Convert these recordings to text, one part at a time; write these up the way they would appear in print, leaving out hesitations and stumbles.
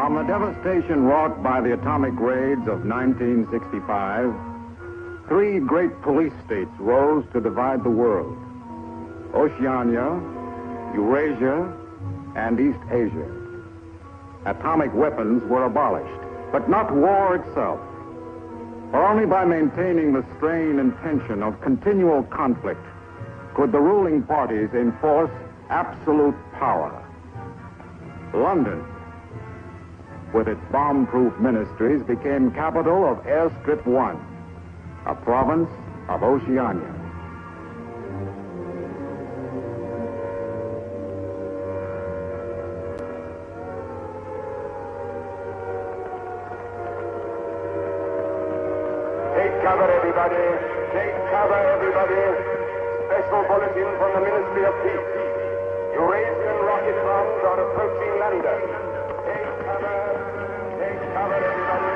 From the devastation wrought by the atomic raids of 1965, three great police states rose to divide the world: Oceania, Eurasia, and East Asia. Atomic weapons were abolished, but not war itself. For only by maintaining the strain and tension of continual conflict could the ruling parties enforce absolute power. London, with its bomb-proof ministries, became capital of Airstrip 1, a province of Oceania. Take cover, everybody. Take cover, everybody. Special bulletin from the Ministry of Peace. Eurasian rocket bombs are approaching London. Take cover. Take cover, everybody.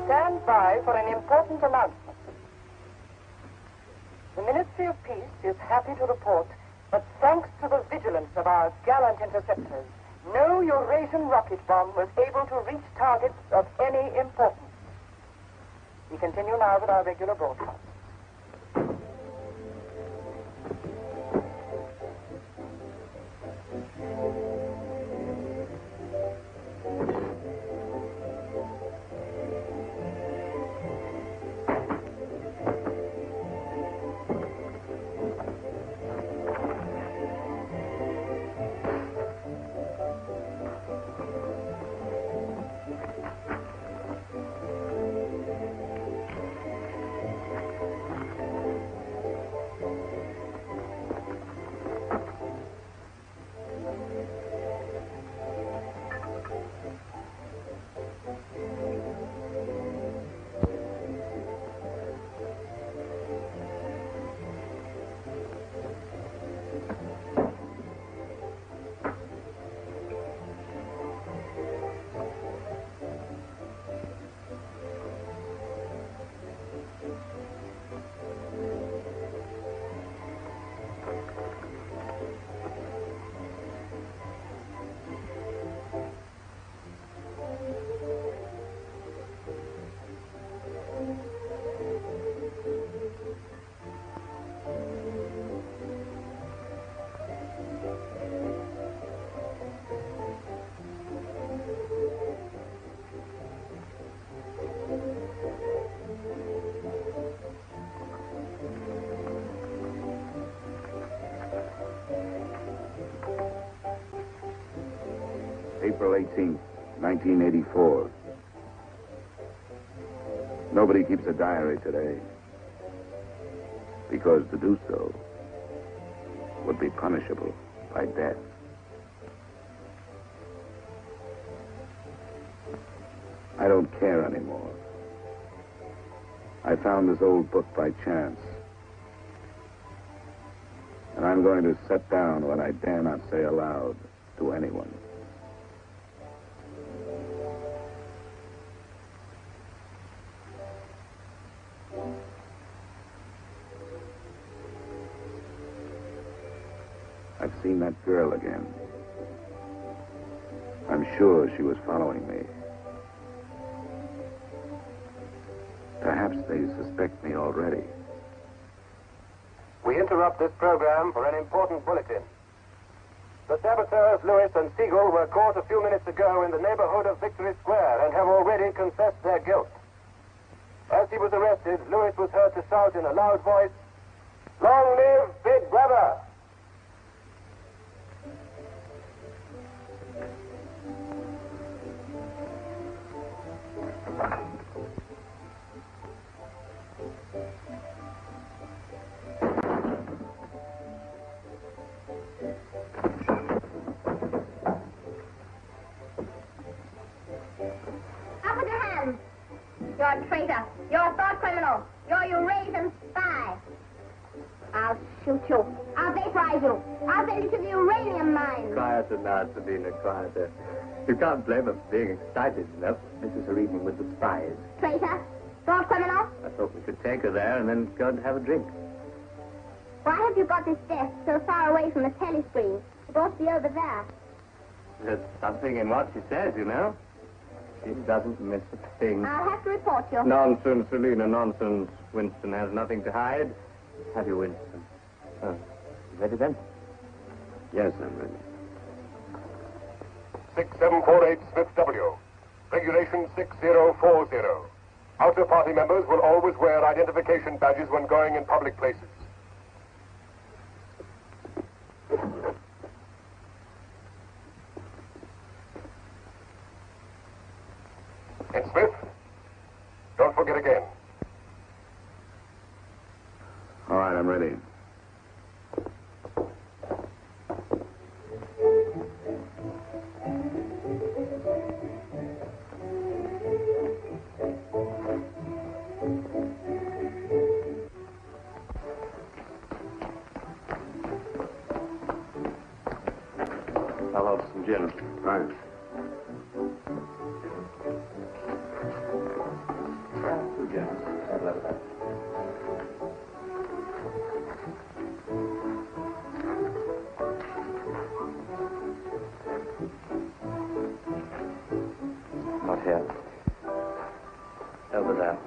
Stand by for an important announcement. The Ministry of Peace is happy to report that thanks to the vigilance of our gallant interceptors, no Eurasian rocket bomb was able to reach targets of any importance. We continue now with our regular broadcast. April 18th, 1984. Nobody keeps a diary today, because to do so would be punishable by death. I don't care anymore. I found this old book by chance. And I'm going to set down what I dare not say aloud to anyone. I've seen that girl again. I'm sure she was following me. Perhaps they suspect me already. We interrupt this program for an important bulletin. The saboteurs Lewis and Siegel were caught a few minutes ago in the neighborhood of Victory Square and have already confessed their guilt. As he was arrested, Lewis was heard to shout in a loud voice, "Long live Big Brother!" You're a traitor. You're a thought criminal. You're a Eurasian spy. I'll shoot you. I'll vaporize you. I'll send you to the uranium mine. Quieter now, Sabina, quieter. You can't blame her for being excited enough. This is her evening with the spies. Traitor. Thought criminal. I thought we could take her there and then go and have a drink. Why have you got this desk so far away from the telescreen? It's supposed to be over there. There's something in what she says, you know. She doesn't miss a thing. I'll have to report you. Nonsense, Selina, nonsense. Winston has nothing to hide. Have you, Winston? Oh, ready then? Yes, I'm ready. 6748 Smith W. Regulation 6040. Outer party members will always wear identification badges when going in public places. And Smith, don't forget again. All right, I'm ready. I'll have some gin. Right. Not here. Over there.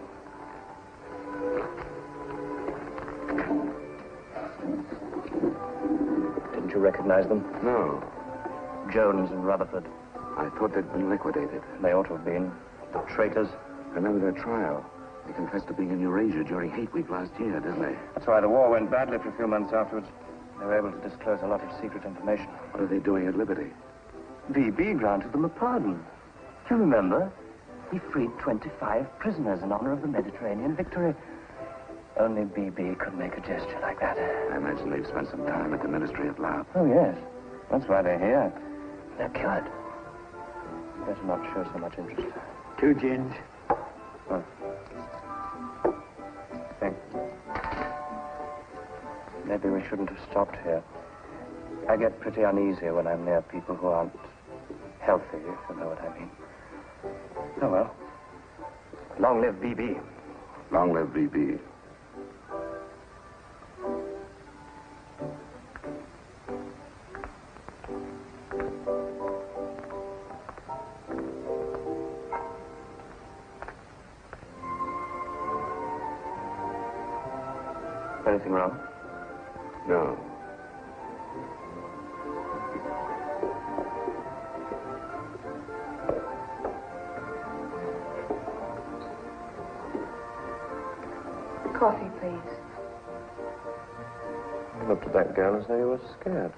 Didn't you recognize them? No, Jones and Rutherford. I thought they'd been liquidated. They ought to have been. The traitors. Remember their trial? They confessed to being in Eurasia during Hate Week last year, didn't they? That's why the war went badly for a few months afterwards. They were able to disclose a lot of secret information. What are they doing at Liberty? VB granted them a pardon. Do you remember? He freed 25 prisoners in honor of the Mediterranean victory. Only BB could make a gesture like that. I imagine they've spent some time at the Ministry of Love. Oh, yes. That's why they're here. They're cured. Better not show so much interest. 2 gins. Oh. Thanks. Maybe we shouldn't have stopped here. I get pretty uneasy when I'm near people who aren't healthy, if you know what I mean. Oh, well. Long live BB. Long live VB. Anything wrong? No. Coffee, please. You looked at that girl as though you were scared.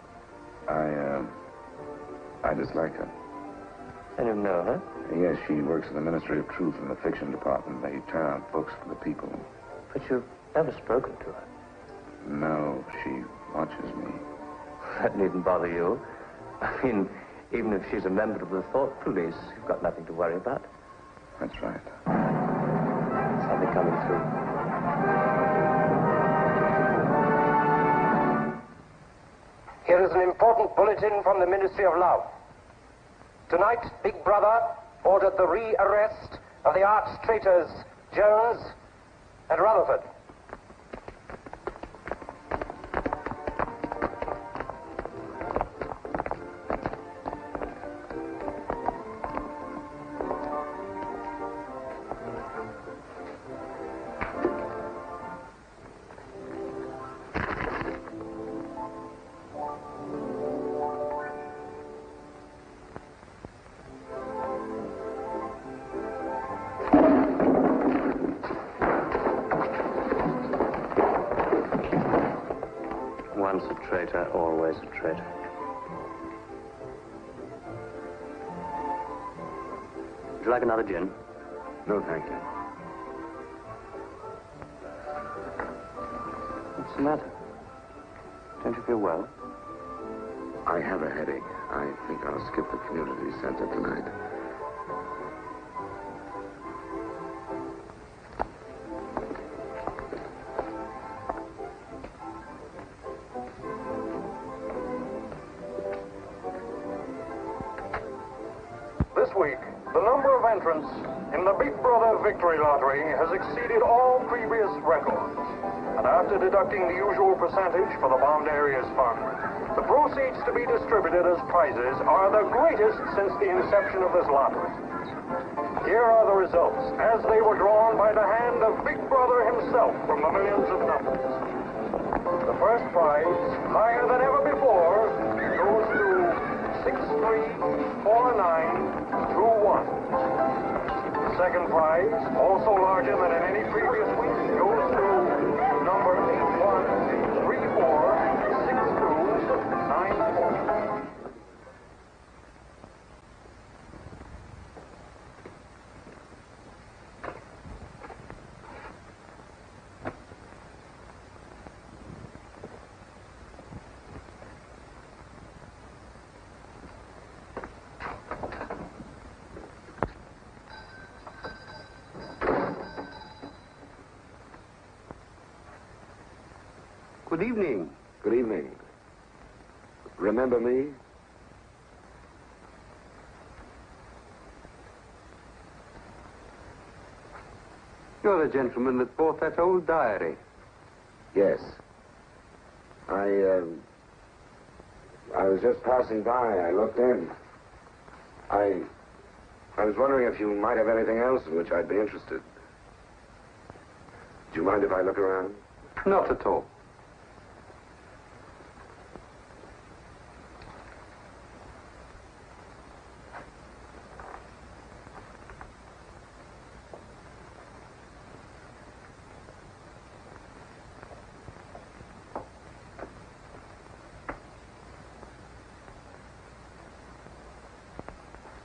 I dislike her. And you know her? Yes, she works in the Ministry of Truth in the fiction department. They turn out books for the people. But you've never spoken to her. No, she watches me. That needn't bother you. I mean, even if she's a member of the thought police, you've got nothing to worry about. That's right. Something coming through. Here is an important bulletin from the Ministry of Love. Tonight, Big Brother ordered the re-arrest of the arch traitors Jones and Rutherford. Once a traitor, always a traitor. Would you like another gin? No, thank you. What's the matter? Don't you feel well? I have a headache. I think I'll skip the community center tonight. This week, the number of entrants in the Big Brother Victory Lottery has exceeded all previous records. And after deducting the usual percentage for the bombed areas fund, the proceeds to be distributed as prizes are the greatest since the inception of this lottery. Here are the results, as they were drawn by the hand of Big Brother himself from the millions of numbers. The first prize, higher than ever before, goes to 634921. The second prize, also larger than in any previous week, goes to number 81346294. Good evening. Good evening. Remember me? You're the gentleman that bought that old diary. Yes. I was just passing by. I looked in. I was wondering if you might have anything else in which I'd be interested. Do you mind if I look around? Not at all.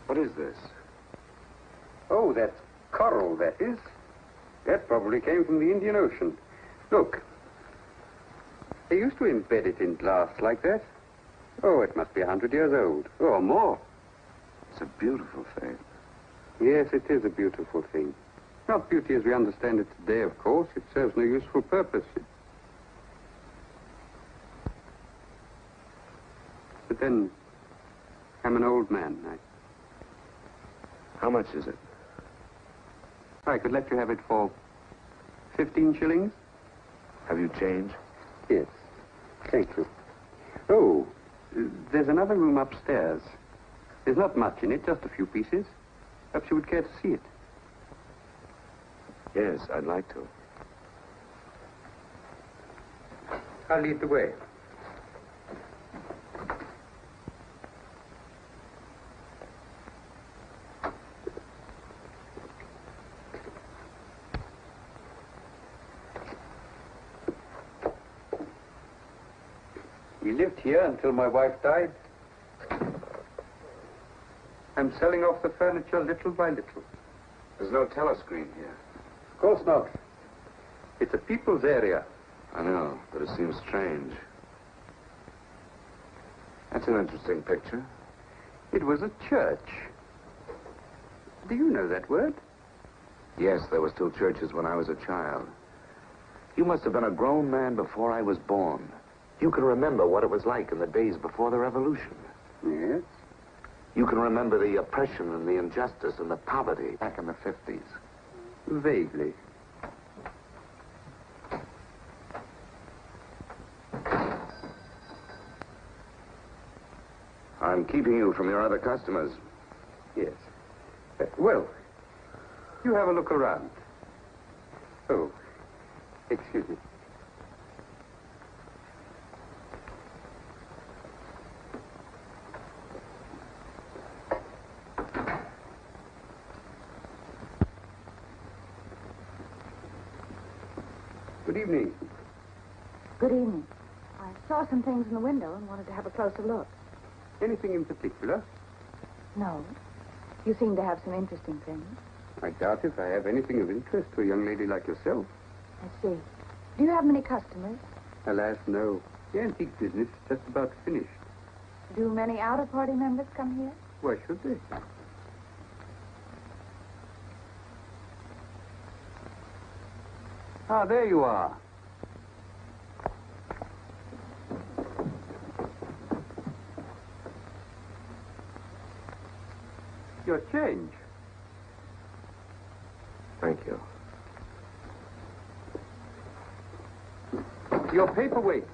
What is this? Oh, that's coral, that is. That probably came from the Indian Ocean. Look. They used to embed it in glass like that. Oh, it must be 100 years old, or more. It's a beautiful thing. Yes, it is a beautiful thing. Not beauty as we understand it today, of course. It serves no useful purpose. But then, I'm an old man. How much is it? I could let you have it for 15 shillings. Have you change? Yes. Thank you. Oh, there's another room upstairs. There's not much in it, just a few pieces. Perhaps you would care to see it. Yes, I'd like to. I'll lead the way. He lived here until my wife died. I'm selling off the furniture little by little. There's no telescreen here. Of course not. It's a people's area. I know, but it seems strange. That's an interesting picture. It was a church. Do you know that word? Yes, there were still churches when I was a child. You must have been a grown man before I was born. You can remember what it was like in the days before the revolution. Yes? You can remember the oppression and the injustice and the poverty back in the 50s. Vaguely. I'm keeping you from your other customers. Yes. Well, you have a look around. Oh, excuse me. Good evening. Good evening. I saw some things in the window and wanted to have a closer look. Anything in particular? No. You seem to have some interesting things. I doubt if I have anything of interest to a young lady like yourself. I see. Do you have many customers? Alas, no. The antique business is just about finished. Do many outer-party members come here? Why should they? Ah, there you are. Your change. Thank you. Your paperweight.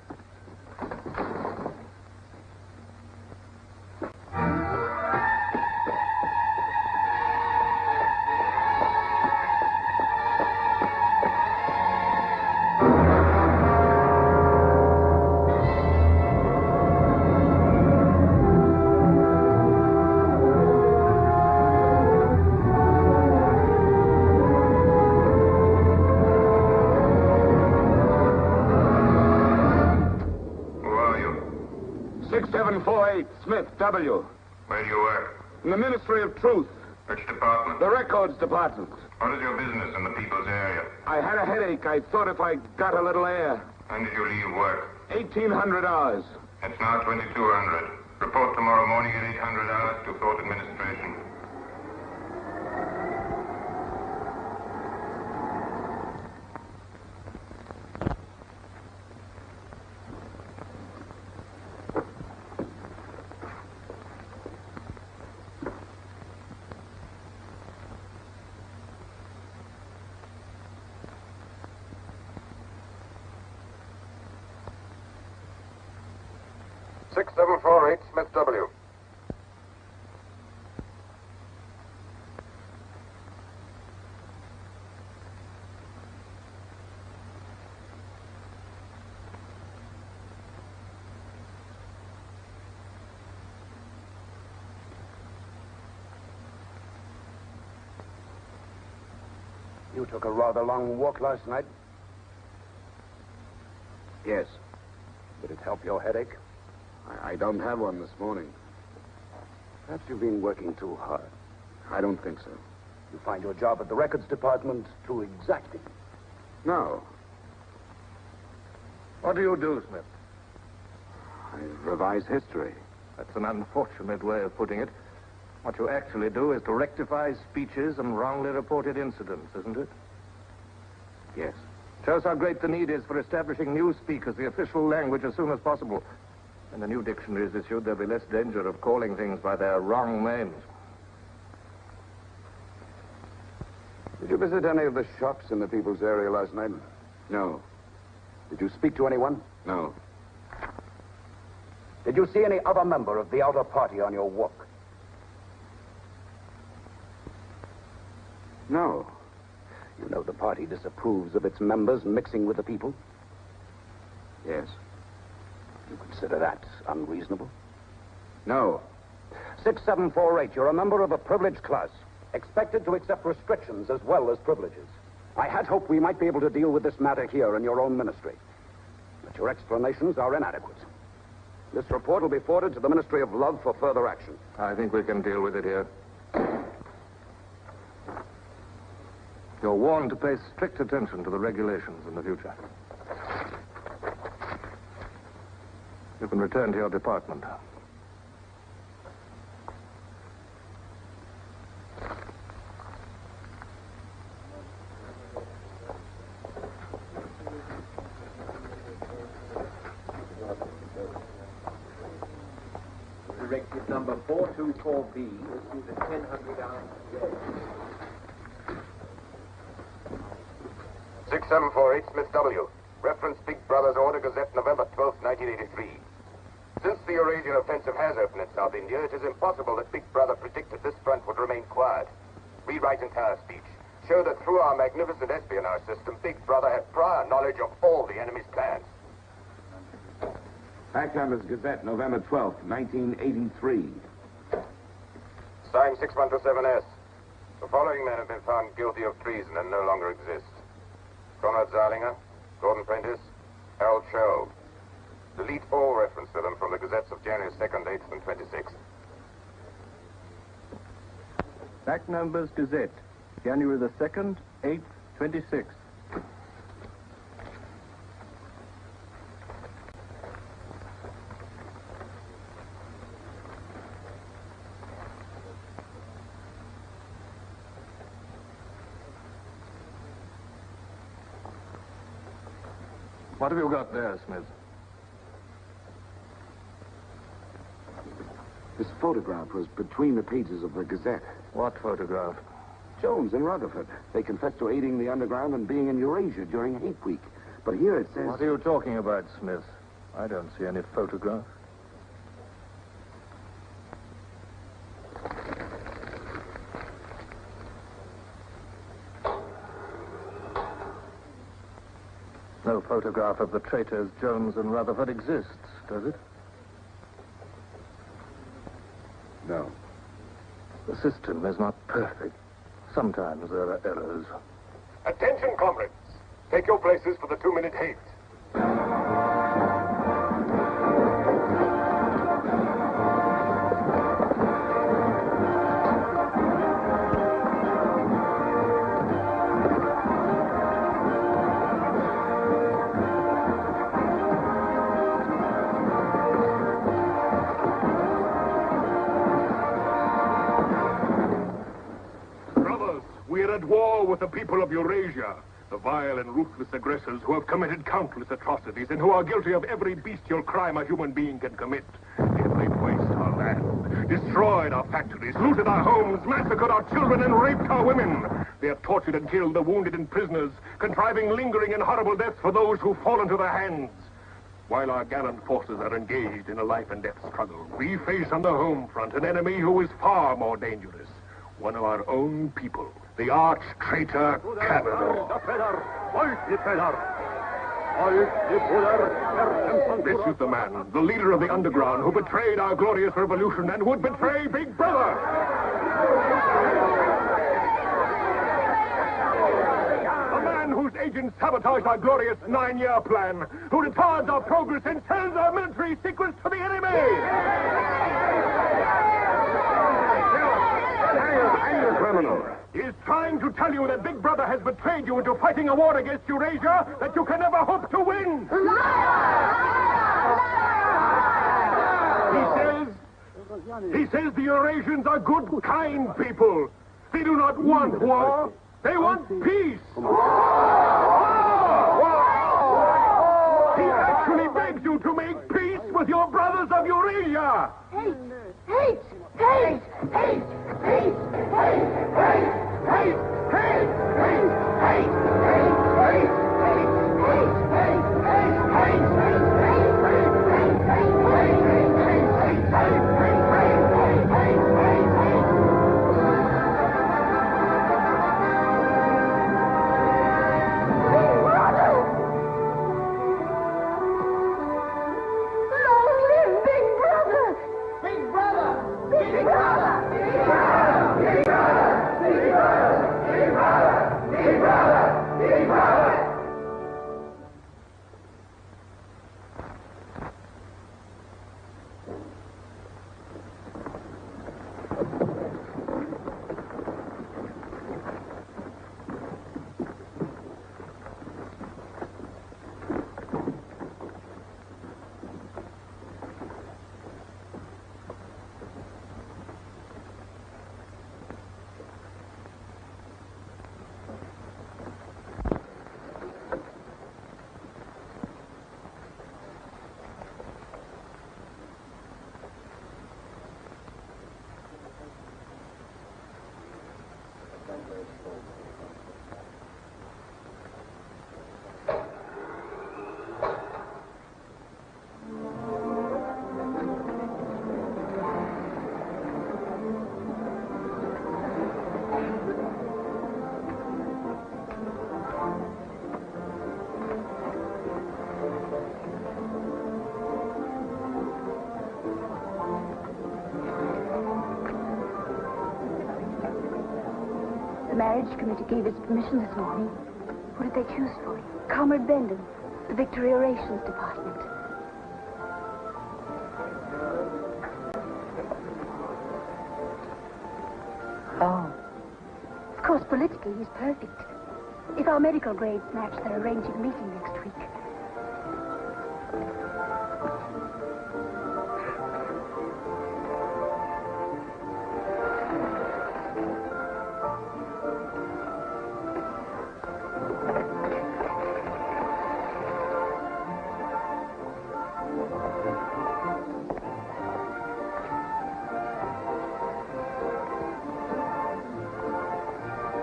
Smith, W. Where do you work? In the Ministry of Truth. Which department? The Records Department. What is your business in the people's area? I had a headache. I thought if I got a little air. When did you leave work? 1,800 hours. It's now 2200. Report tomorrow morning at 800 hours to Thought Administration. Smith W. You took a rather long walk last night. Yes. Did it help your headache? I don't have one this morning. Perhaps you've been working too hard. I don't think so. You find your job at the records department too exacting. No. What do you do, Smith? I revise history. That's an unfortunate way of putting it. What you actually do is to rectify speeches and wrongly reported incidents, isn't it? Yes. Shows how great the need is for establishing newspeak as the official language as soon as possible. When the new dictionary is issued, there'll be less danger of calling things by their wrong names. Did you visit any of the shops in the people's area last night? No. Did you speak to anyone? No. Did you see any other member of the outer party on your walk? No. You know the party disapproves of its members mixing with the people? Yes. You consider that unreasonable? No. 6748, you're a member of a privileged class, expected to accept restrictions as well as privileges. I had hoped we might be able to deal with this matter here in your own ministry. But your explanations are inadequate. This report will be forwarded to the Ministry of Love for further action. I think we can deal with it here. You're warned to pay strict attention to the regulations in the future. You can return to your department. number 424B issued at 1000 hours. 6748 Smith W. Reference Big Brother's Order Gazette, November 12, 1983. Since the Eurasian offensive has opened in South India, it is impossible that Big Brother predicted this front would remain quiet. Rewrite entire speech. Show that through our magnificent espionage system, Big Brother had prior knowledge of all the enemy's plans. Fact Numbers Gazette, November 12th, 1983. Signed 6127S. The following men have been found guilty of treason and no longer exist. Conrad Zarlinger, Gordon Prentice, Harold Sherrill. Delete all reference to them from the gazettes of January 2nd, 8th, and 26th. Fact Numbers Gazette, January the 2nd, 8th, 26th. What have you got there, Smith? This photograph was between the pages of the Gazette. What photograph? Jones and Rutherford. They confessed to aiding the underground and being in Eurasia during hate week. But here it says... What are you talking about, Smith? I don't see any photograph. No photograph of the traitors Jones and Rutherford exists, does it? No. The system is not perfect. Sometimes there are errors. Attention, comrades. Take your places for the 2-minute hate. At war with the people of Eurasia, the vile and ruthless aggressors who have committed countless atrocities and who are guilty of every bestial crime a human being can commit. Yet they've wasted our land, destroyed our factories, looted our homes, massacred our children, and raped our women. They have tortured and killed the wounded and prisoners, contriving lingering and horrible deaths for those who fall into their hands. While our gallant forces are engaged in a life and death struggle, we face on the home front an enemy who is far more dangerous. One of our own people, the arch-traitor KÖVETKEZZM. This is the man, the leader of the underground, who betrayed our glorious revolution and would betray Big Brother. A man whose agents sabotaged our glorious 9-year plan, who retards our progress and sells our military secrets to the enemy. Criminal. He is trying to tell you that Big Brother has betrayed you into fighting a war against Eurasia that you can never hope to win. He says the Eurasians are good, kind people. They do not want war. They want peace. He actually begs you to make peace with your brothers of Eurasia. Hate! Hate! Hate! Hate! Hate! Hate! Hate! Hate! Hate! Hate! Hate! The marriage committee gave its permission this morning. Who did they choose for you? Comrade Bendon, the Victory Orations Department. Oh. Of course, politically, he's perfect. If our medical grades match, they're arranging a meeting next week.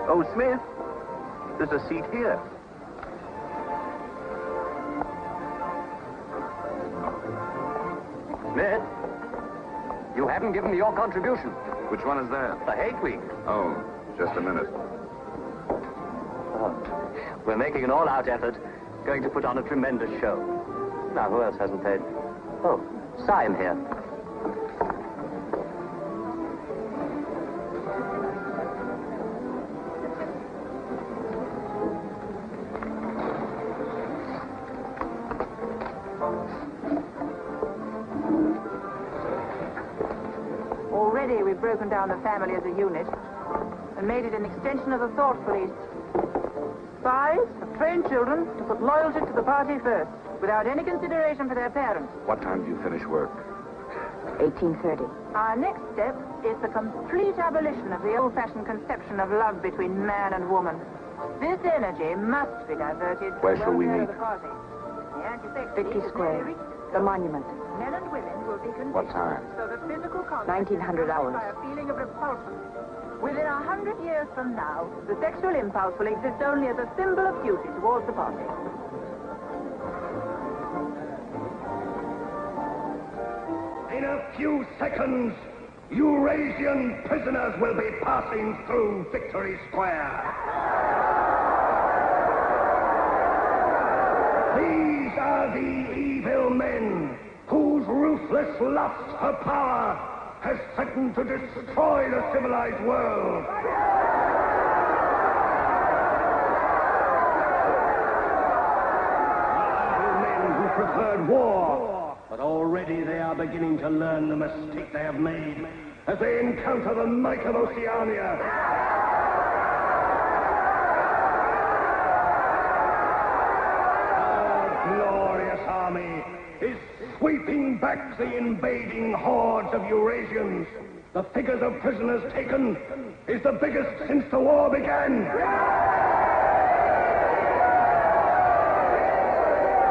Oh, Smith, there's a seat here. Smith, you haven't given me your contribution. Which one is that? The Hate Week. Oh, just a minute. Oh, we're making an all-out effort, going to put on a tremendous show. Now, who else hasn't paid? Oh, Sion here. Already we've broken down the family as a unit and made it an extension of the thought police. Spies have trained children to put loyalty to the party first, without any consideration for their parents. What time do you finish work? 18:30. Our next step is the complete abolition of the old-fashioned conception of love between man and woman. This energy must be diverted. Where shall we meet? The party. The anti-sex Vicky league has Square. nearly reached The monument. Men and women will be conditioned What time? so that physical contact 1900 is hours. by a feeling of repulsion. Within 100 years from now, the sexual impulse will exist only as a symbol of duty towards the party. In a few seconds, Eurasian prisoners will be passing through Victory Square. These are the evil men whose ruthless lust for power has threatened to destroy the civilized world. Evil men who preferred war, but already they are beginning to learn the mistake they have made as they encounter the might of Oceania. Army is sweeping back the invading hordes of Eurasians. The figures of prisoners taken is the biggest since the war began.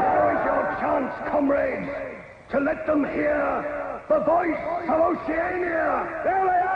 Now is your chance, comrades, to let them hear the voice of Oceania. There they are!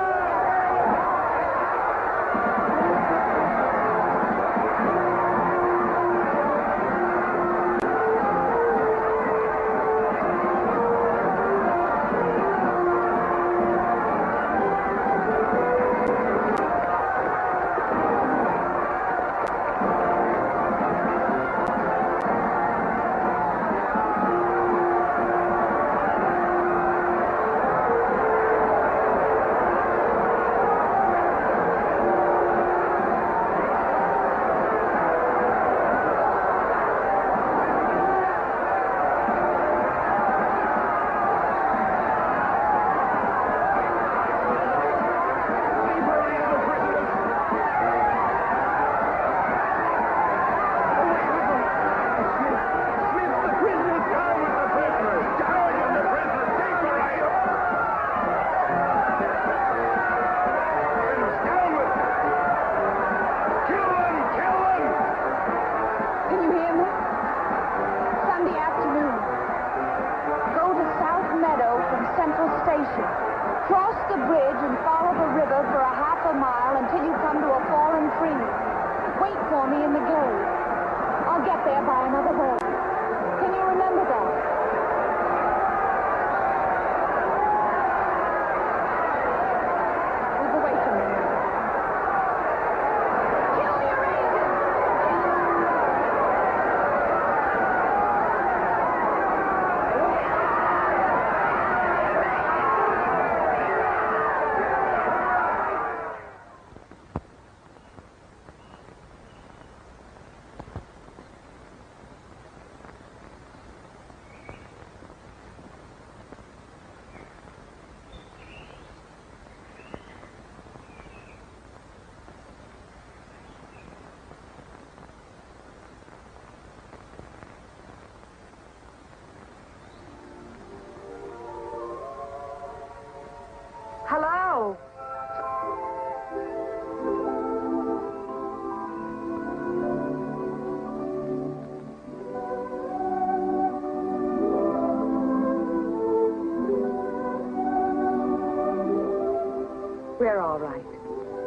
They're all right.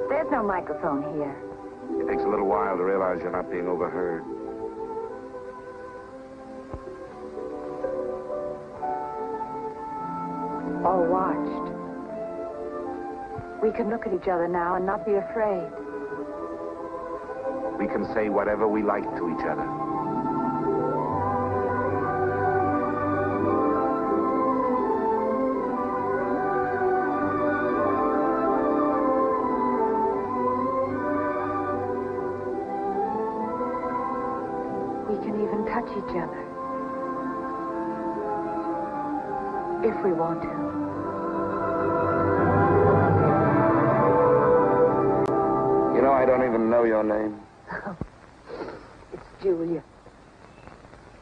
There's no microphone here. It takes a little while to realize you're not being overheard. Or watched. We can look at each other now and not be afraid. We can say whatever we like to each other. We can even touch each other. If we want to. You know, I don't even know your name. It's Julia.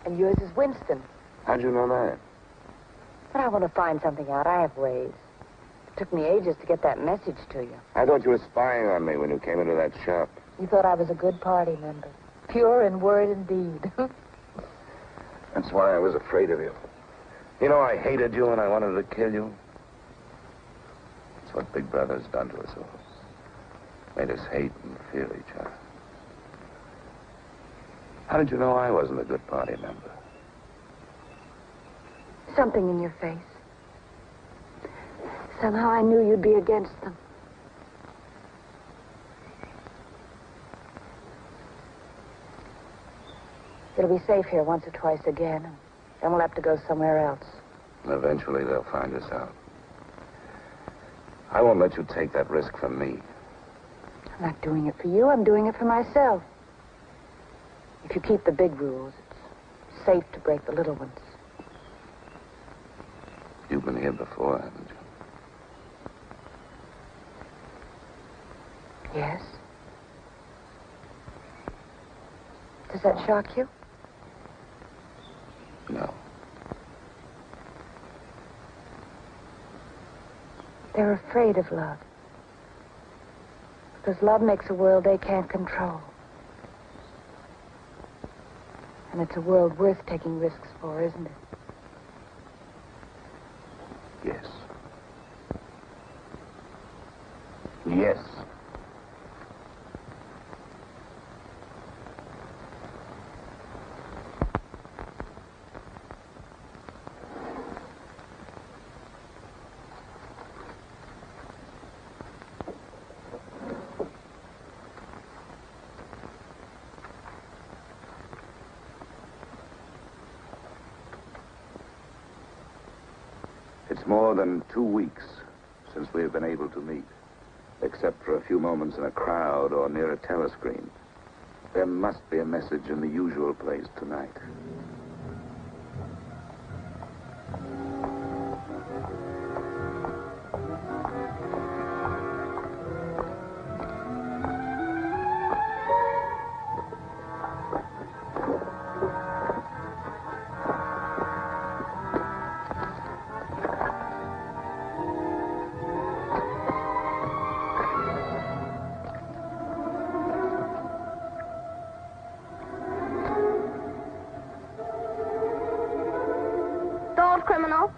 And yours is Winston. How'd you know that? But I want to find something out. I have ways. It took me ages to get that message to you. I thought you were spying on me when you came into that shop. You thought I was a good party member. Pure in word and deed. That's why I was afraid of you. You know, I hated you and I wanted to kill you. That's what Big Brother's done to us all. Made us hate and fear each other. How did you know I wasn't a good party member? Something in your face. Somehow I knew you'd be against them. It'll be safe here once or twice again, and then we'll have to go somewhere else. Eventually they'll find us out. I won't let you take that risk from me. I'm not doing it for you. I'm doing it for myself. If you keep the big rules, it's safe to break the little ones. You've been here before, haven't you? Yes. Does that shock you? No. They're afraid of love. Because love makes a world they can't control. And it's a world worth taking risks for, isn't it? Yes. Yes. It's more than 2 weeks since we have been able to meet, except for a few moments in a crowd or near a telescreen. There must be a message in the usual place tonight. Criminal.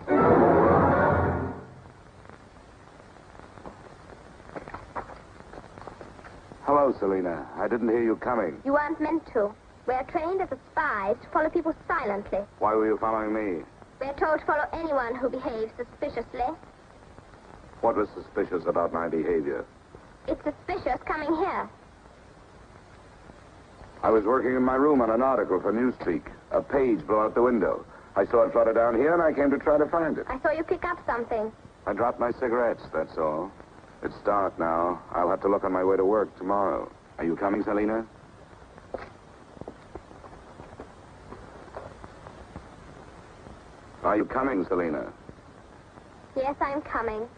Hello, Selena. I didn't hear you coming. You weren't meant to. We're trained as spies to follow people silently. Why were you following me? We're told to follow anyone who behaves suspiciously. What was suspicious about my behavior? It's suspicious coming here. I was working in my room on an article for Newspeak. A page blew out the window. I saw it flutter down here, and I came to try to find it. I saw you pick up something. I dropped my cigarettes, that's all. It's dark now. I'll have to look on my way to work tomorrow. Are you coming, Selena? Are you coming, Selena? Yes, I'm coming.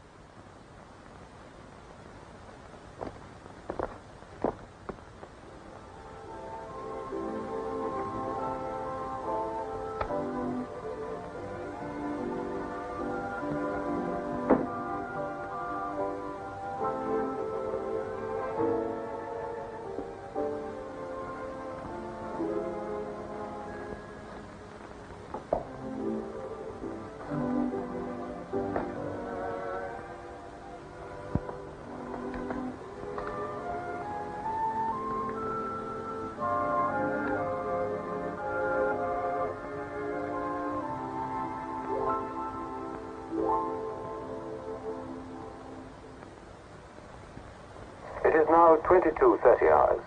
is now 22:30 hours.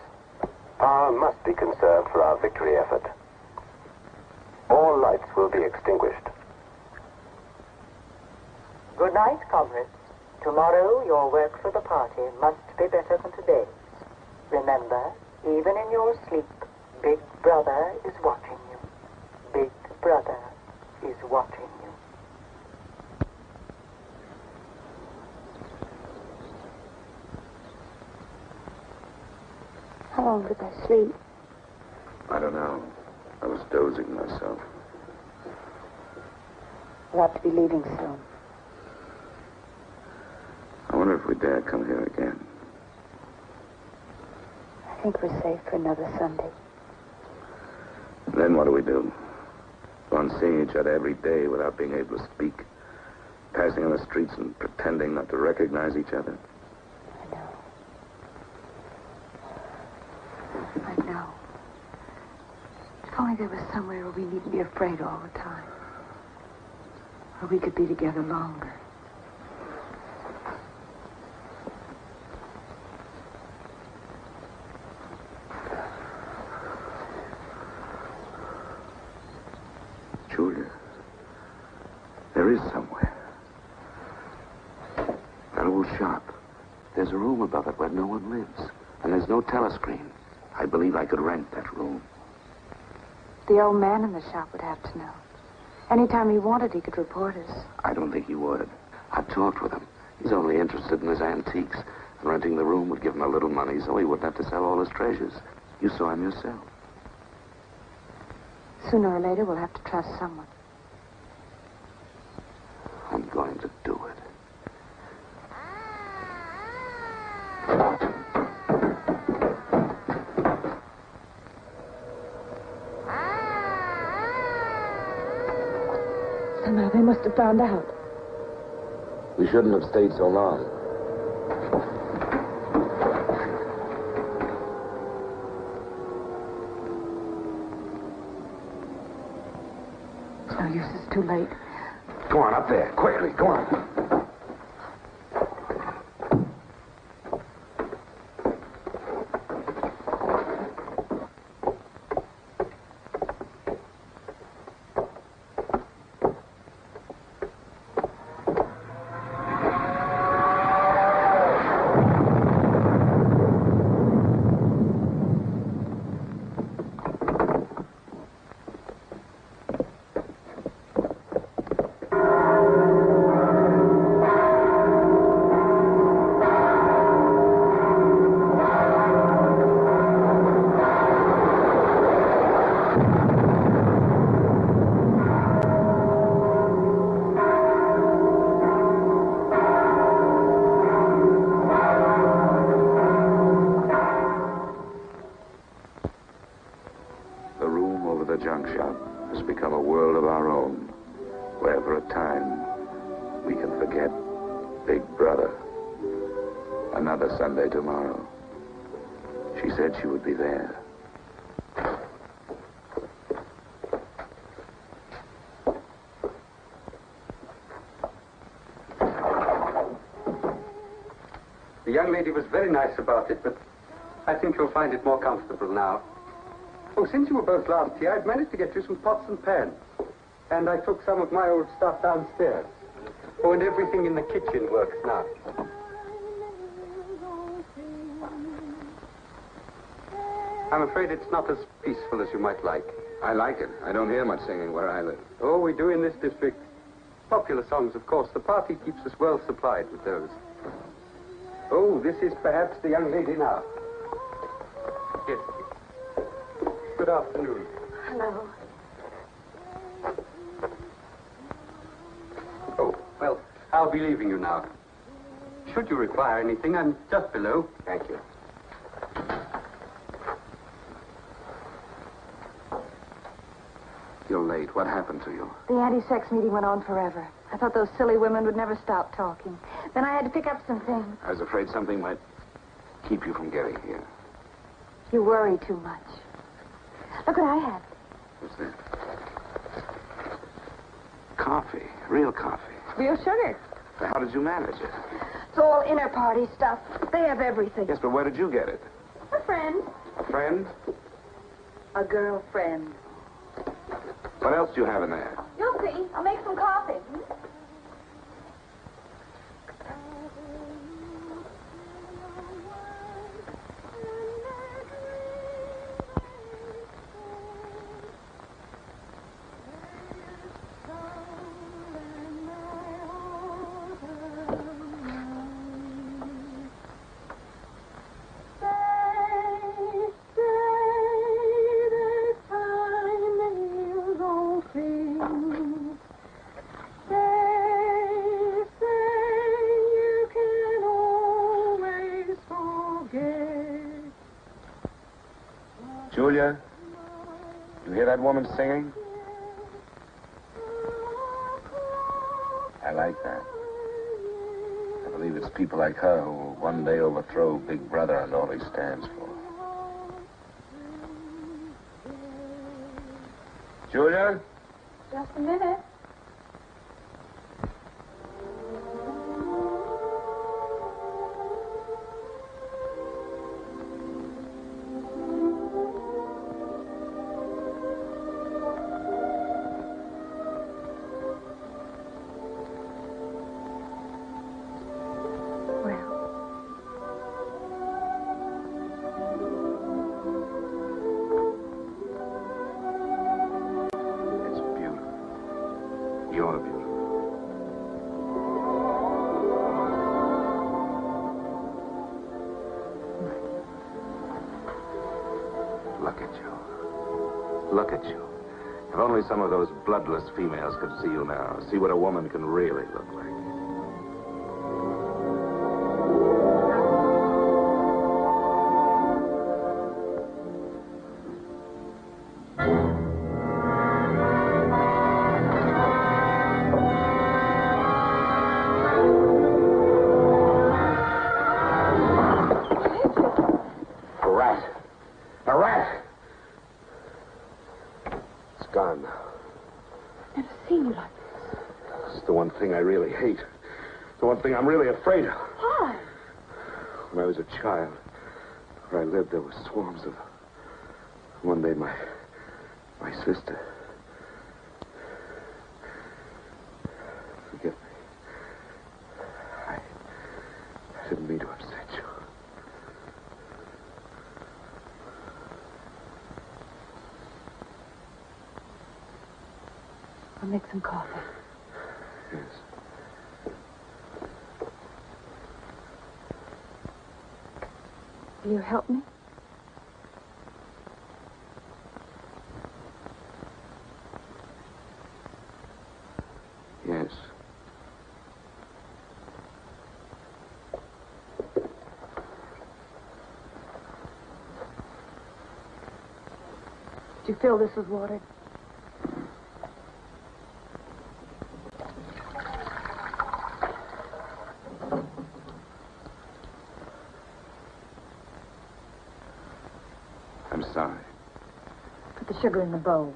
Power must be conserved for our victory effort. All lights will be extinguished. Good night, comrades. Tomorrow, your work for the party must be better than today's. Remember, even in your sleep, Big Brother is watching you. Big Brother is watching you. How long did I sleep? I don't know. I was dozing myself. We'll have to be leaving soon. I wonder if we dare come here again. I think we're safe for another Sunday. Then what do we do? Go on seeing each other every day without being able to speak. Passing on the streets and pretending not to recognize each other. I know. If only there was somewhere where we needn't be afraid all the time. Where we could be together longer. Julia, there is somewhere. That old shop. There's a room above it where no one lives. And there's no telescreen. I believe I could rent that room. The old man in the shop would have to know. Anytime he wanted, he could report us. I don't think he would. I've talked with him. He's only interested in his antiques. And renting the room would give him a little money so he wouldn't have to sell all his treasures. You saw him yourself. Sooner or later, we'll have to trust someone. I'm going to do it. Somehow they must have found out. We shouldn't have stayed so long. It's no use, it's too late. Go on, up there. Quickly, go on. Sunday tomorrow. She said she would be there. The young lady was very nice about it, but I think you'll find it more comfortable now. Oh, since you were both last here, I've managed to get you some pots and pans. And I took some of my old stuff downstairs. Oh, and everything in the kitchen works now. I'm afraid it's not as peaceful as you might like. I like it. I don't hear much singing where I live. Oh, we do in this district. Popular songs, of course. The party keeps us well supplied with those. Oh, this is perhaps the young lady now. Yes. Good afternoon. Hello. Oh, well, I'll be leaving you now. Should you require anything, I'm just below. Thank you. You're late. What happened to you? The anti-sex meeting went on forever. I thought those silly women would never stop talking. Then I had to pick up some things. I was afraid something might keep you from getting here. You worry too much. Look what I had. What's that? Coffee. Real coffee. Real sugar. How did you manage it? It's all inner party stuff. They have everything. Yes, but where did you get it? A friend. A friend? A girlfriend. What else do you have in there? You'll see. I'll make some coffee. Julia, you hear that woman singing? I like that. I believe it's people like her who will one day overthrow Big Brother and all he stands for. Julia? Just a minute. You're beautiful. Look at you. Look at you. If only some of those bloodless females could see you now, see what a woman can really look like. I really hate. The one thing I'm really afraid of. Why? When I was a child, where I lived, there were swarms of... One day, my sister... Forgive me. I didn't mean to upset you. I'll make some coffee. Yes. Will you help me? Yes. Did you fill this with water? I'm sorry. Put the sugar in the bowl.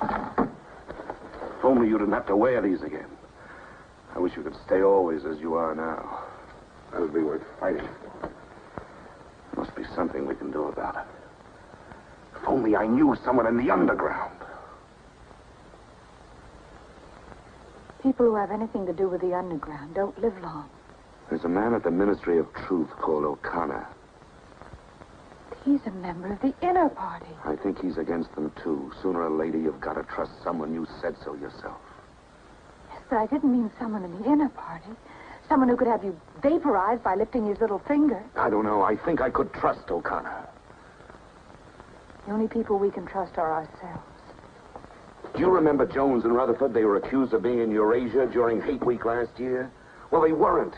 If only you didn't have to wear these again. I wish you could stay always as you are now. That would be worth fighting. There must be something we can do about it. If only I knew someone in the underground. People who have anything to do with the underground don't live long. There's a man at the Ministry of Truth called O'Connor. He's a member of the inner party. I think he's against them, too. Sooner or later, you've got to trust someone. You said so yourself. Yes, but I didn't mean someone in the inner party. Someone who could have you vaporized by lifting his little finger. I don't know. I think I could trust O'Connor. The only people we can trust are ourselves. Do you remember Jones and Rutherford? They were accused of being in Eurasia during Hate Week last year. Well, they weren't.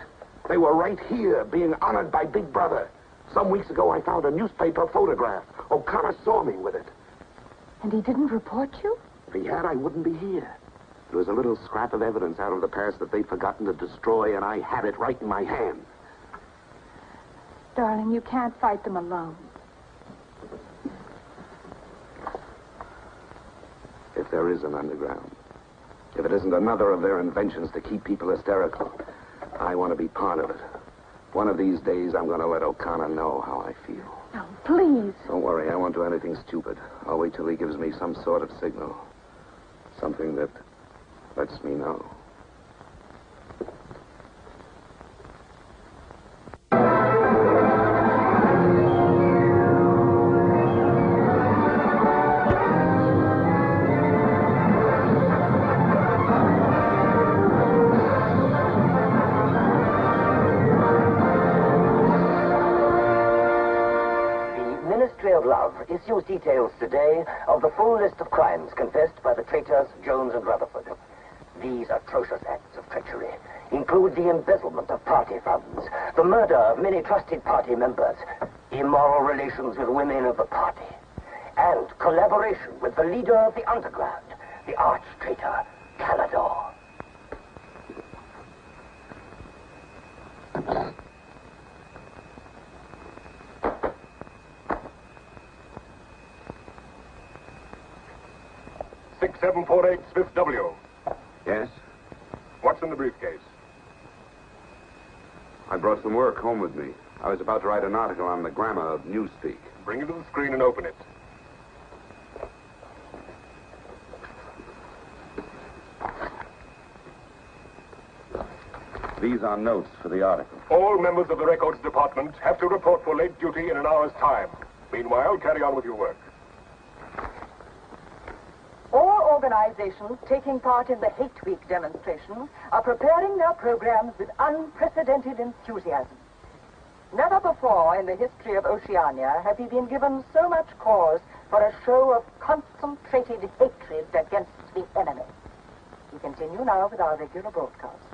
They were right here, being honored by Big Brother. Some weeks ago, I found a newspaper photograph. O'Connor saw me with it. And he didn't report you? If he had, I wouldn't be here. There was a little scrap of evidence out of the past that they'd forgotten to destroy, and I had it right in my hand. Darling, you can't fight them alone. if there is an underground. If it isn't another of their inventions to keep people hysterical, I want to be part of it. One of these days, I'm going to let O'Connor know how I feel. No, please. Don't worry, I won't do anything stupid. I'll wait till he gives me some sort of signal. Something that lets me know. Issues details today of the full list of crimes confessed by the traitors Jones and Rutherford. These atrocious acts of treachery include the embezzlement of party funds, the murder of many trusted party members, immoral relations with women of the party, and collaboration with the leader of the underground, the arch-traitor Canador. .748 Smith W. Yes? What's in the briefcase? I brought some work home with me. I was about to write an article on the grammar of newspeak. Bring it to the screen and open it. These are notes for the article. All members of the records department have to report for late duty in an hour's time. Meanwhile, carry on with your work. All organizations taking part in the Hate Week demonstration are preparing their programs with unprecedented enthusiasm. Never before in the history of Oceania have we been given so much cause for a show of concentrated hatred against the enemy. We continue now with our regular broadcasts.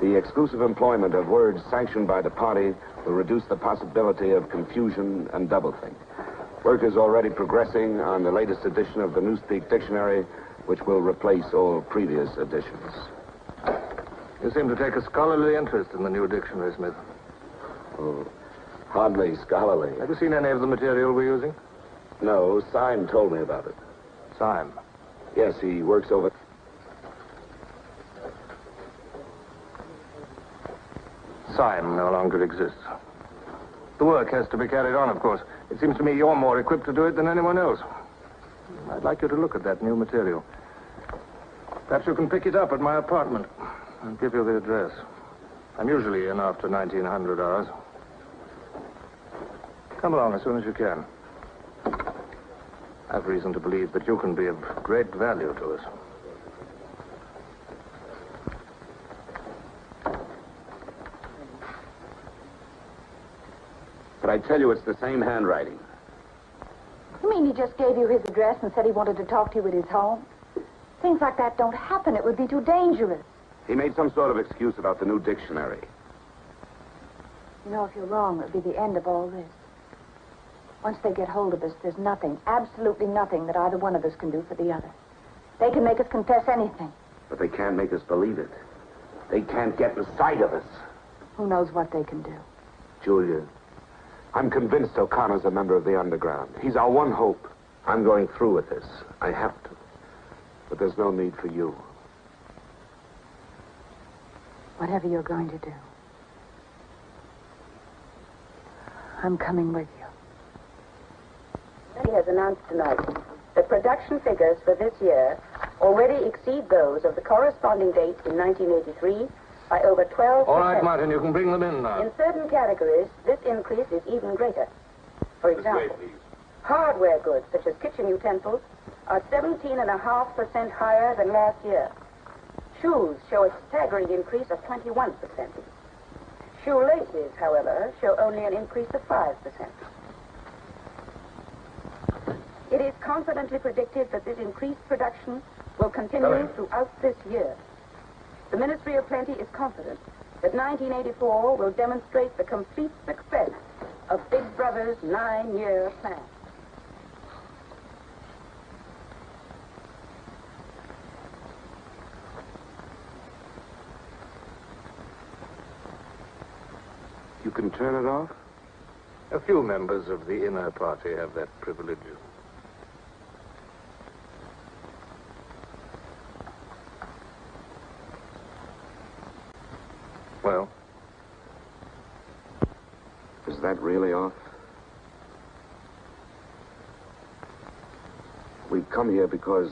The exclusive employment of words sanctioned by the party will reduce the possibility of confusion and doublethink. Work is already progressing on the latest edition of the Newspeak Dictionary, which will replace all previous editions. You seem to take a scholarly interest in the new dictionary, Smith. Oh, hardly scholarly. Have you seen any of the material we're using? No, Syme told me about it. Syme? Yes, he works over... Syme no longer exists. The work has to be carried on, of course. It seems to me you're more equipped to do it than anyone else. I'd like you to look at that new material. Perhaps you can pick it up at my apartment. I'll give you the address. I'm usually in after 1900 hours. Come along as soon as you can. I have reason to believe that you can be of great value to us. But I tell you, it's the same handwriting. You mean he just gave you his address and said he wanted to talk to you at his home? Things like that don't happen. It would be too dangerous. He made some sort of excuse about the new dictionary. You know, if you're wrong, it would be the end of all this. Once they get hold of us, there's nothing, absolutely nothing that either one of us can do for the other. They can make us confess anything. But they can't make us believe it. They can't get the sight of us. Who knows what they can do? Julia, I'm convinced O'Connor's a member of the underground. He's our one hope. I'm going through with this. I have to. But there's no need for you. Whatever you're going to do, I'm coming with you. He has announced tonight that production figures for this year already exceed those of the corresponding date in 1983 by over 12%. All right, Martin, you can bring them in now. In certain categories, this increase is even greater. For example, hardware goods such as kitchen utensils are 17.5% higher than last year. Shoes show a staggering increase of 21%. Shoelaces, however, show only an increase of 5%. It is confidently predicted that this increased production will continue throughout this year. The Ministry of Plenty is confident that 1984 will demonstrate the complete success of Big Brother's 9-year plan. You can turn it off? A few members of the inner party have that privilege. Well? Is that really off? We come here because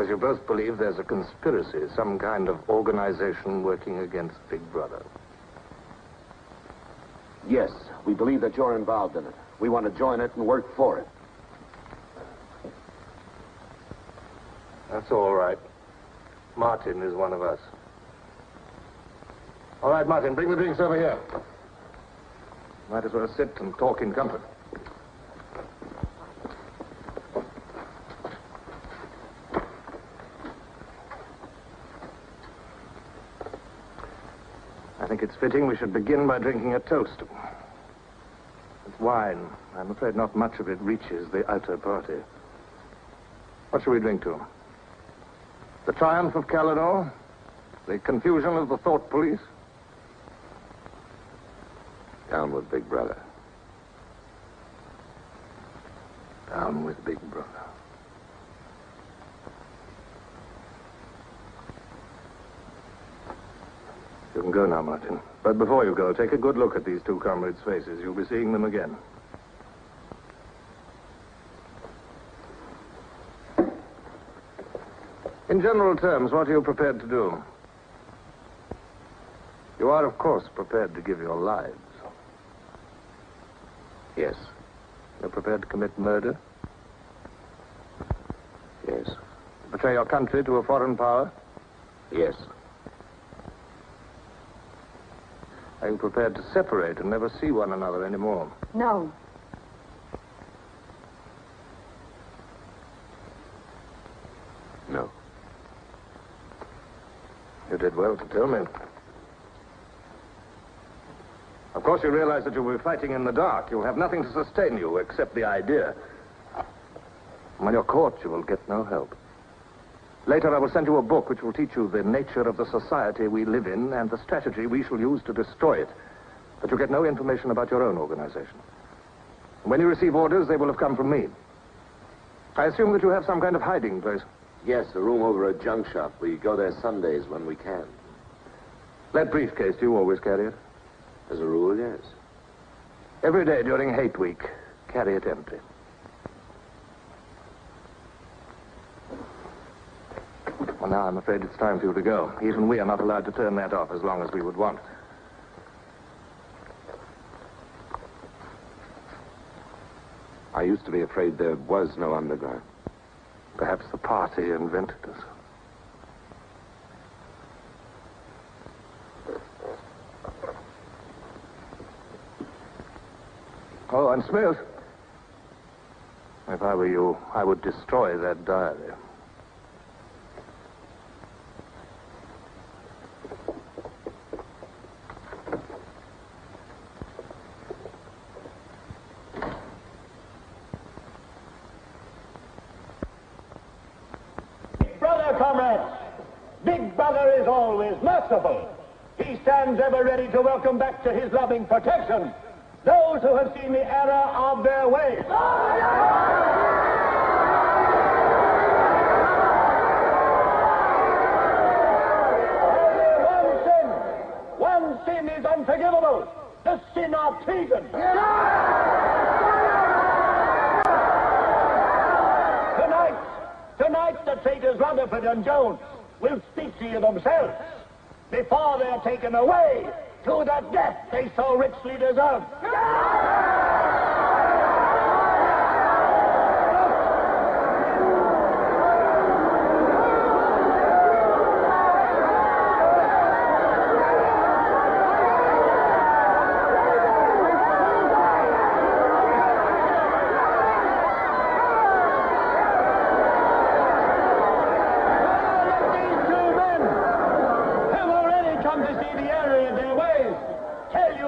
you both believe there's a conspiracy, some kind of organization working against Big Brother. Yes, we believe that you're involved in it. We want to join it and work for it. That's all right. Martin is one of us. All right, Martin, bring the drinks over here. Might as well sit and talk in comfort. I think it's fitting we should begin by drinking a toast. It's wine. I'm afraid not much of it reaches the outer party. What shall we drink to? The triumph of Calidor? The confusion of the thought police? Down with Big Brother. Down with Big Brother. You can go now, Martin. But before you go, take a good look at these two comrades' faces. You'll be seeing them again. In general terms, what are you prepared to do? You are, of course, prepared to give your lives. Yes. You're prepared to commit murder? Yes. Betray your country to a foreign power? Yes. Are you prepared to separate and never see one another anymore? No. No. You did well to tell me. Of course, you realize that you'll be fighting in the dark. You'll have nothing to sustain you except the idea. When you're caught, you will get no help. Later, I will send you a book which will teach you the nature of the society we live in and the strategy we shall use to destroy it. But you get no information about your own organization. When you receive orders, they will have come from me. I assume that you have some kind of hiding place. Yes, a room over a junk shop. We go there Sundays when we can. That briefcase, do you always carry it? As a rule, yes. Every day during hate week, carry it empty. Well, now I'm afraid it's time for you to go. Even we are not allowed to turn that off as long as we would want. I used to be afraid there was no underground. Perhaps the party invented us. Oh, and Smith. If I were you, I would destroy that diary. Comrades, Big Brother is always merciful. He stands ever ready to welcome back to his loving protection those who have seen the error of their ways. Only one sin is unforgivable, the sin of treason. Tonight the traitors Rutherford and Jones will speak to you themselves before they're taken away to the death they so richly deserve.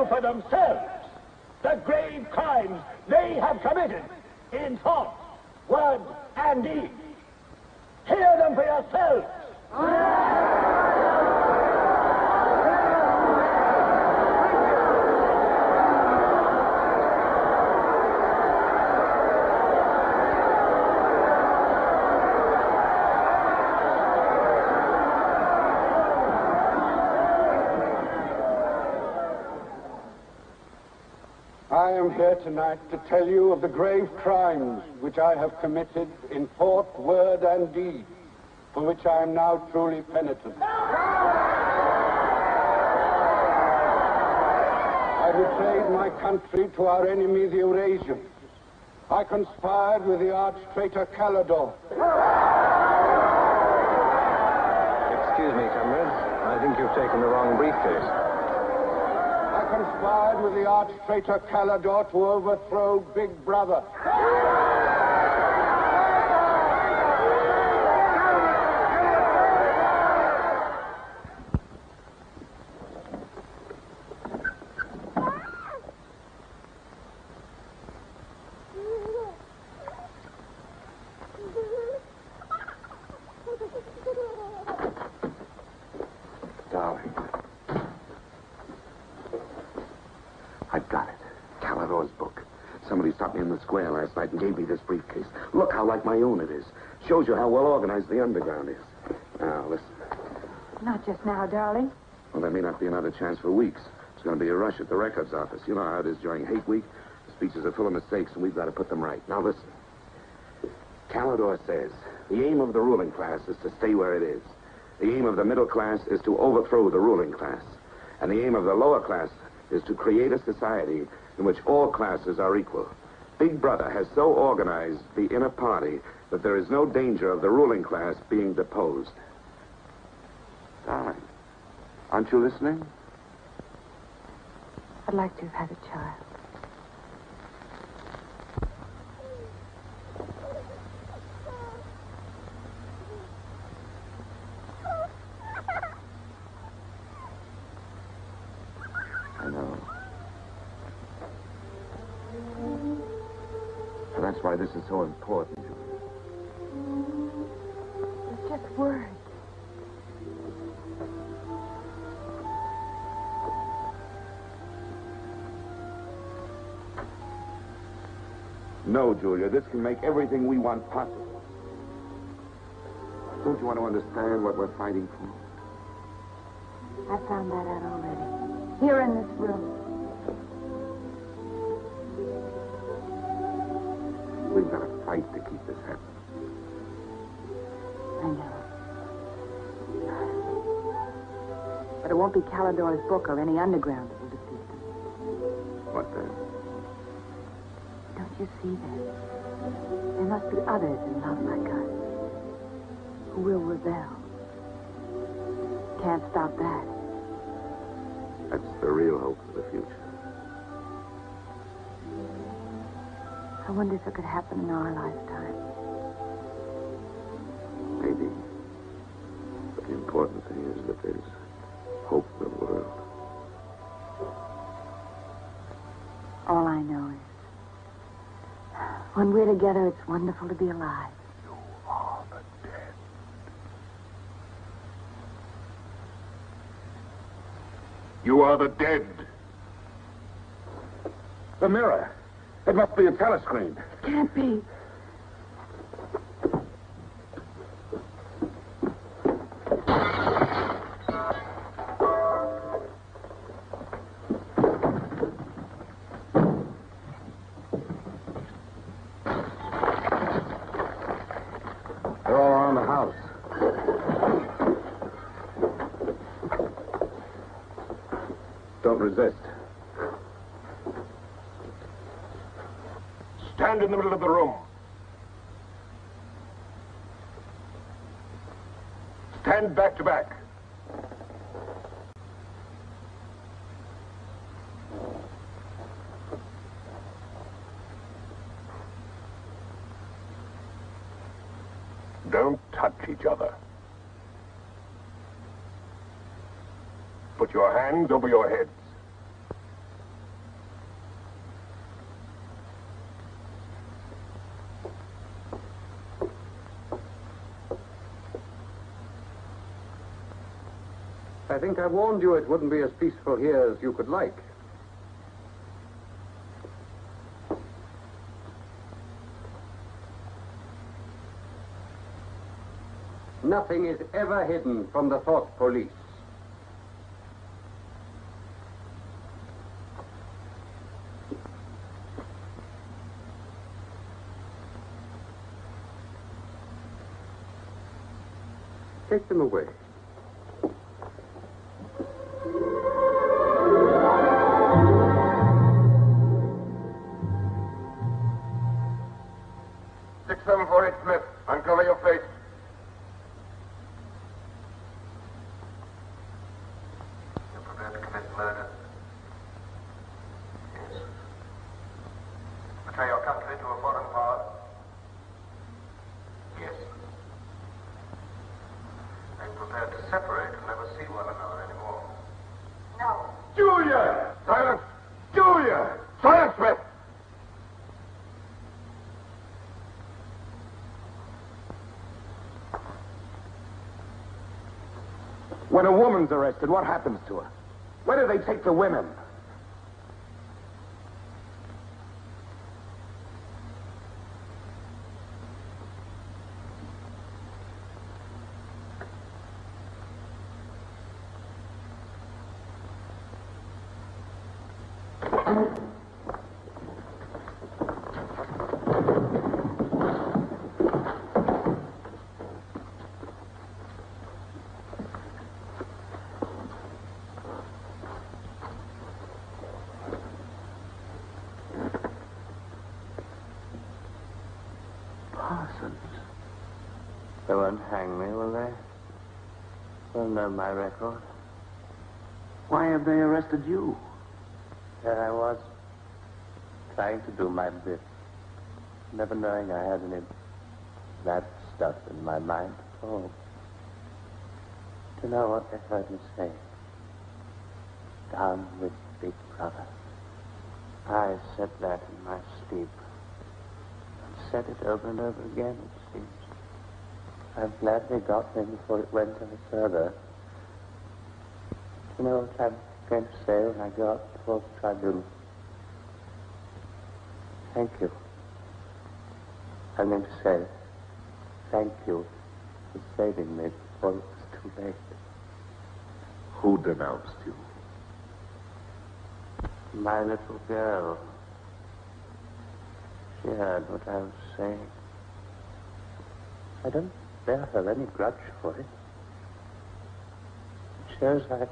For themselves the grave crimes they have committed in thought, word, and deed. Hear them for yourselves. I am here tonight to tell you of the grave crimes which I have committed in thought, word, and deed, for which I am now truly penitent. I betrayed my country to our enemy, the Eurasians. I conspired with the arch-traitor Calidor. Excuse me, comrades. I think you've taken the wrong briefcase. I conspired with the arch-traitor Calidor to overthrow Big Brother. Darling. I've got it. Calidor's book. Somebody stopped me in the square last night and gave me this briefcase. Look how like my own it is. Shows you how well organized the underground is. Now, listen. Not just now, darling. Well, there may not be another chance for weeks. There's going to be a rush at the records office. You know how it is during hate week. The speeches are full of mistakes, and we've got to put them right. Now, listen. Calidor says the aim of the ruling class is to stay where it is. The aim of the middle class is to overthrow the ruling class. And the aim of the lower class is to create a society in which all classes are equal. Big Brother has so organized the inner party that there is no danger of the ruling class being deposed. Darling, aren't you listening? I'd like to have had a child. I know. So that's why this is so important. It's just words. No, Julia, this can make everything we want possible. Don't you want to understand what we're fighting for? I found that out already. Here in this room. We've got to fight to keep this happening. I know. But it won't be Calidor's book or any underground that will defeat them. What then? Don't you see that? There must be others in love like us who will rebel. Can't stop that. That's the real hope for the future. I wonder if it could happen in our lifetime. Maybe. But the important thing is that there's hope in the world. All I know is when we're together, it's wonderful to be alive. You are the dead. You are the dead. The mirror. It must be a telescreen. Can't be. house. Don't resist. Stand in the middle of the room. Stand back to back. Don't touch each other. Put your hands over your heads. I think I warned you it wouldn't be as peaceful here as you could like. Nothing is ever hidden from the thought police. Take them away. Smith, uncover your face. You're prepared to commit murder? Yes. Betray your country to a foreign power? Yes. Are you prepared to separate and never see one another anymore? No. Julia! Silence! Julia! Silence, Smith! When a woman's arrested, what happens to her? Where do they take the women? They won't hang me, will they? They'll know my record. Why have they arrested you? There I was, trying to do my bit, never knowing I had any bad stuff in my mind at all. Do you know what they heard me say? Down with Big Brother. I said that in my sleep. And said it over and over again, it seems. I'm glad they got me before it went any further. You know what I'm going to say when I go up before the tribunal? Thank you. I'm going to say thank you for saving me before it was too late. Who denounced you? My little girl. She heard what I was saying. I don't bear her any grudge for it. It shows I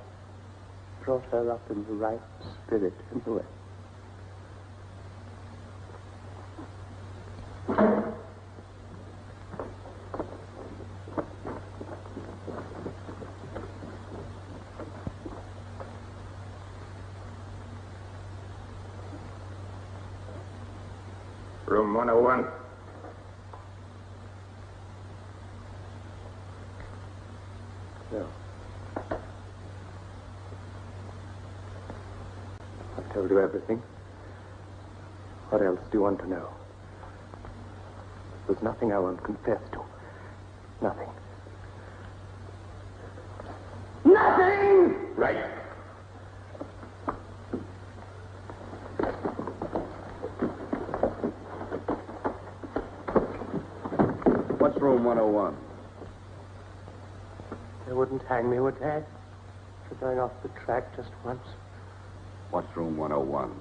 brought her up in the right spirit anyway. Room 101. No. I've told you everything. What else do you want to know? There's nothing I won't confess to. Nothing. Nothing! Right. What's room 101? They wouldn't hang me, would they? For going off the track just once. What's room 101?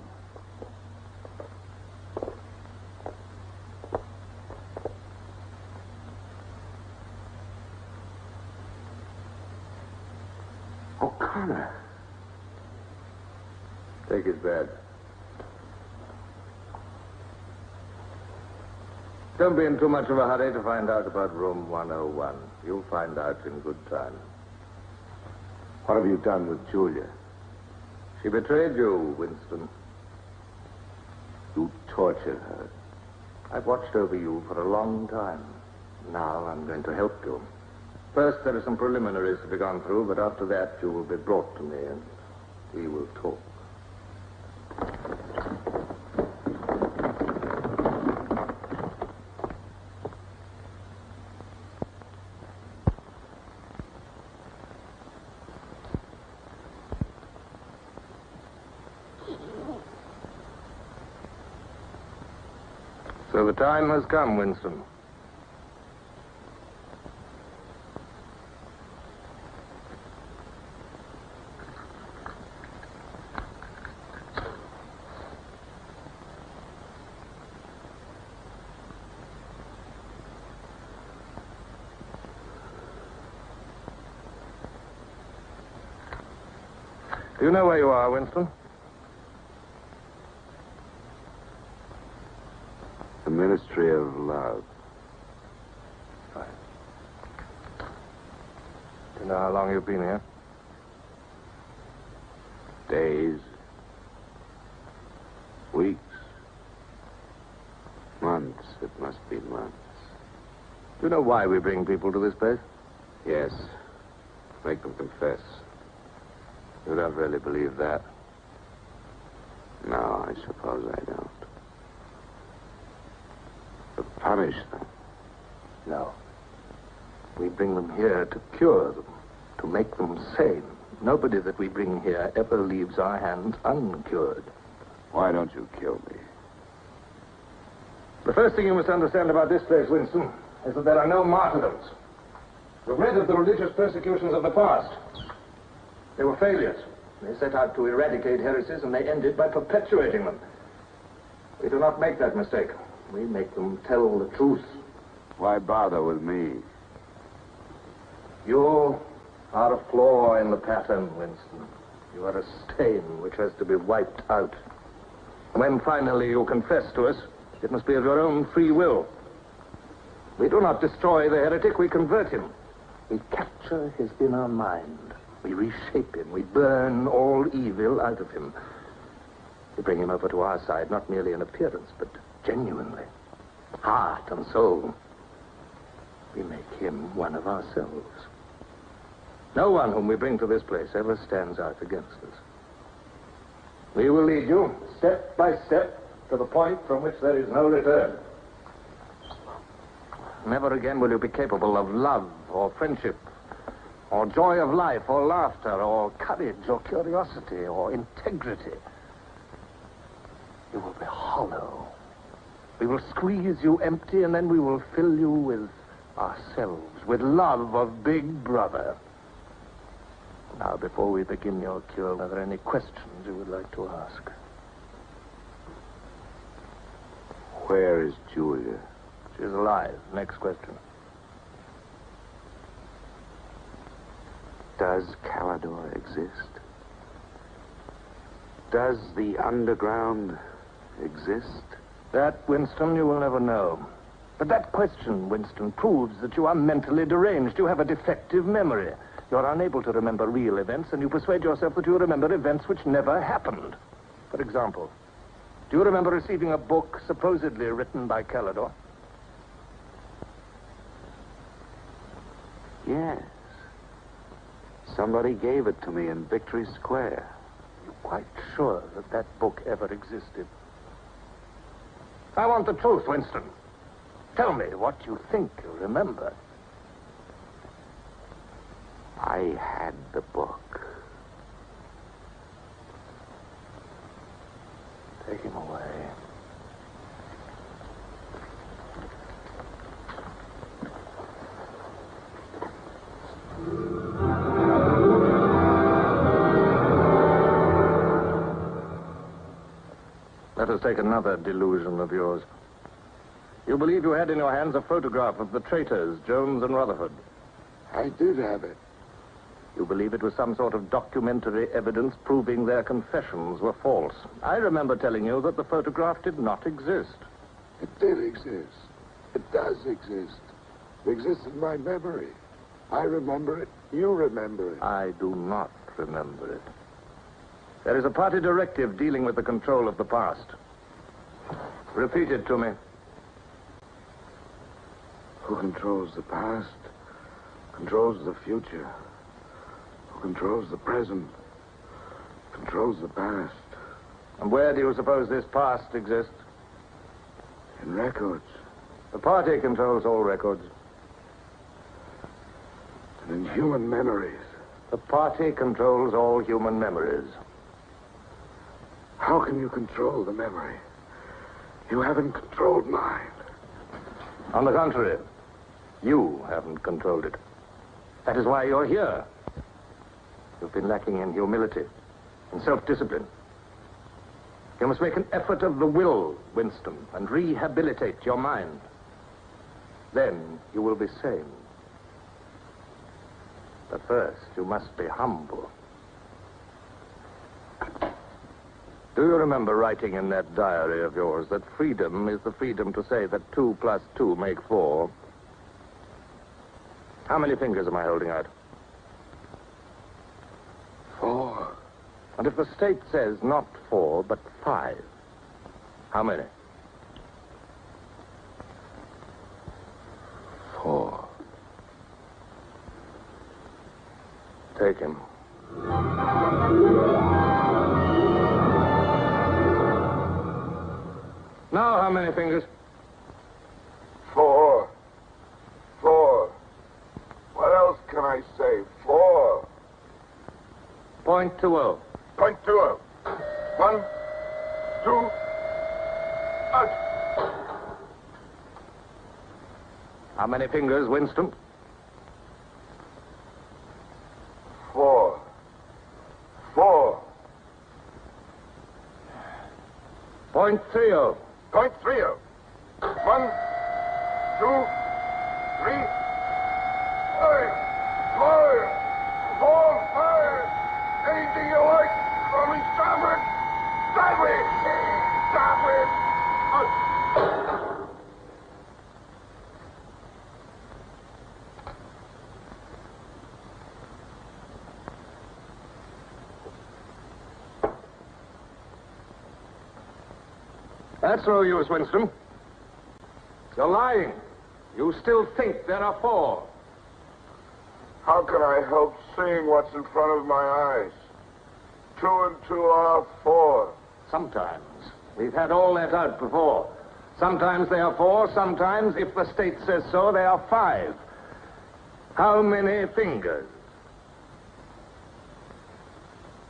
Connor. Take his bed. Don't be in too much of a hurry to find out about room 101. You'll find out in good time. What have you done with Julia? She betrayed you, Winston. You tortured her. I've watched over you for a long time. Now I'm going to help you. First, there are some preliminaries to be gone through, but after that, you will be brought to me and we will talk. So the time has come, Winston. Do you know where you are, Winston? The Ministry of Love. Fine. Do you know how long you've been here? Days. Weeks. Months. It must be months. Do you know why we bring people to this place? Yes. Make them confess. You don't really believe that? No, I suppose I don't. To punish them. No. We bring them here to cure them, to make them sane. Nobody that we bring here ever leaves our hands uncured. Why don't you kill me? The first thing you must understand about this place, Winston, is that there are no martyrdoms. You've read of the religious persecutions of the past. They were failures. They set out to eradicate heresies, and they ended by perpetuating them. We do not make that mistake. We make them tell the truth. Why bother with me? You are a flaw in the pattern, Winston. You are a stain which has to be wiped out. When finally you confess to us, it must be of your own free will. We do not destroy the heretic, we convert him. We capture his inner mind. We reshape him. We burn all evil out of him. We bring him over to our side, not merely in appearance, but genuinely. Heart and soul. We make him one of ourselves. No one whom we bring to this place ever stands out against us. We will lead you, step by step, to the point from which there is no return. Never again will you be capable of love or friendship, or joy of life, or laughter, or courage, or curiosity, or integrity. You will be hollow. We will squeeze you empty, and then we will fill you with ourselves, with love of Big Brother. Now, before we begin your cure, are there any questions you would like to ask? Where is Julia? She's alive. Next question. Does Calidor exist? Does the underground exist? That, Winston, you will never know. But that question, Winston, proves that you are mentally deranged. You have a defective memory. You're unable to remember real events, and you persuade yourself that you remember events which never happened. For example, do you remember receiving a book supposedly written by Calidor? Yes. Somebody gave it to me in Victory Square. You're quite sure that that book ever existed? I want the truth, Winston. Tell me what you think you remember. I had the book. Take him away. Let us take another delusion of yours. You believe you had in your hands a photograph of the traitors, Jones and Rutherford. I did have it. You believe it was some sort of documentary evidence proving their confessions were false. I remember telling you that the photograph did not exist. It did exist. It does exist. It exists in my memory. I remember it. You remember it. I do not remember it. There is a party directive dealing with the control of the past. Repeat it to me. Who controls the past controls the future. Who controls the present controls the past. And where do you suppose this past exists? In records. The party controls all records. And in human memories. The party controls all human memories. How can you control the memory? You haven't controlled mine. On the contrary, you haven't controlled it. That is why you're here. You've been lacking in humility, in self-discipline. You must make an effort of the will, Winston, and rehabilitate your mind. Then you will be sane. But first, you must be humble. Do you remember writing in that diary of yours that freedom is the freedom to say that 2 plus 2 make 4? How many fingers am I holding out? 4. And if the state says not 4, but 5, how many? 4. Take him. Now, how many fingers? 4. 4. What else can I say? 4. .20. .20. 1, 2, out. How many fingers, Winston? 4. 4. .30. .30. 1, 2, 3, 5, 5. Anything you like. Only stop it. Stop it. Stop it. That's no use, Winston. You're lying. You still think there are 4. How can I help seeing what's in front of my eyes? 2 and 2 are 4. Sometimes. We've had all that out before. Sometimes they are 4, sometimes, if the state says so, they are 5. How many fingers?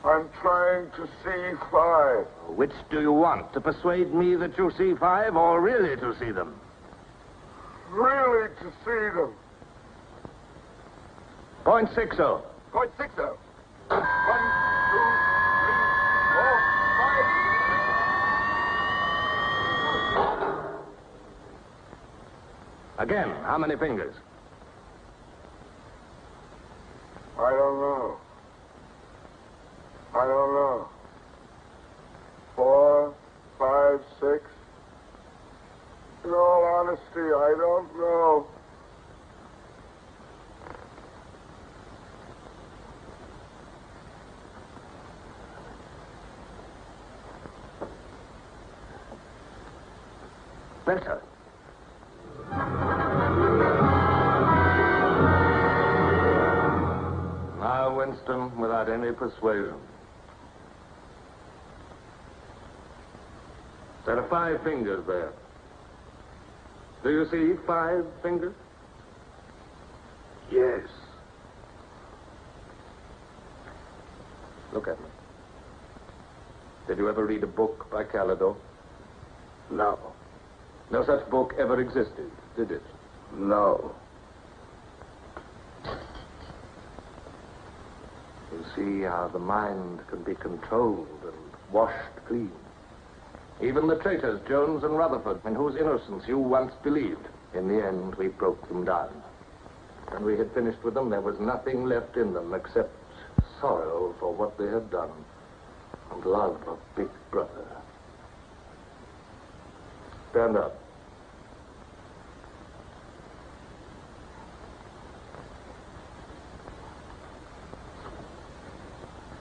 I'm trying to see 5. Which do you want? To persuade me that you see 5 or really to see them? Really to see them. .60. .60. 1, 2, 3, 4, 5. Again, how many fingers? I don't know. I don't know. 4, 5, 6. In all honesty, I don't know. Better. Now, Winston, without any persuasion. There are 5 fingers there. Do you see 5 fingers? Yes. Look at me. Did you ever read a book by Calidore? No. No such book ever existed, did it? No. You see how the mind can be controlled and washed clean. Even the traitors, Jones and Rutherford, in whose innocence you once believed, in the end we broke them down. When we had finished with them, there was nothing left in them except sorrow for what they had done, and love of Big Brother. Stand up.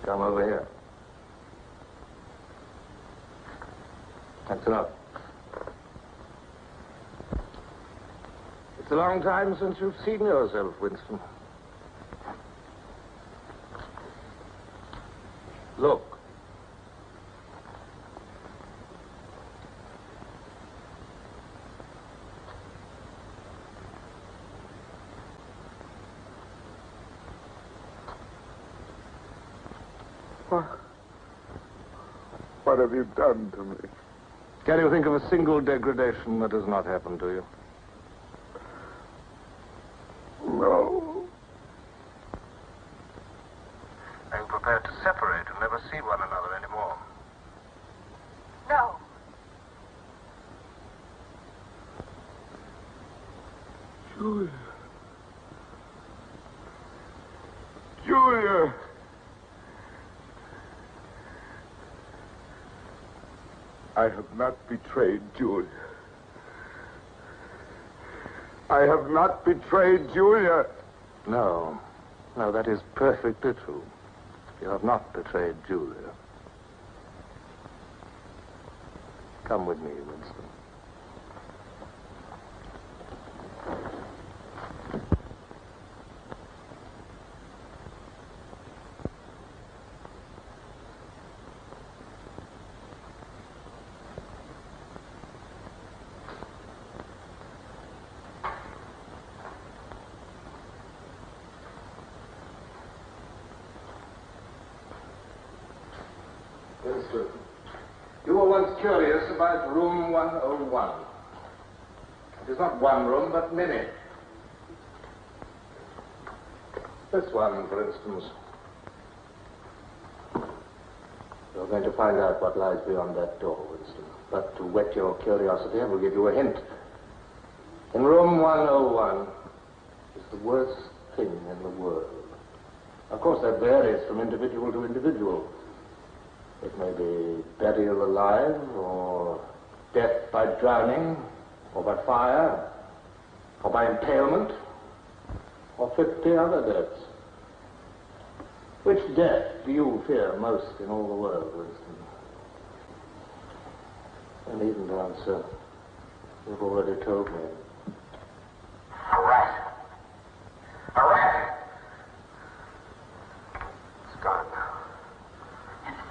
Come over here. That's enough. It's a long time since you've seen yourself, Winston. Look. What have you done to me? Can you think of a single degradation that has not happened to you? No. Are you prepared to separate and never see one another anymore? No. Julia. Julia. I have not betrayed Julia. I have not betrayed Julia. No. No, that is perfectly true. You have not betrayed Julia. Come with me, Winston. Winston, you were once curious about room 101. It is not one room, but many. This one, for instance. You're going to find out what lies beyond that door, Winston. But to whet your curiosity, I will give you a hint. In room 101 is the worst thing in the world. Of course, that varies from individual to individual. It may be burial alive, or death by drowning, or by fire, or by impalement, or 50 other deaths. Which death do you fear most in all the world, Winston? I needn't answer. You've already told me. A rat. A rat. It's gone now.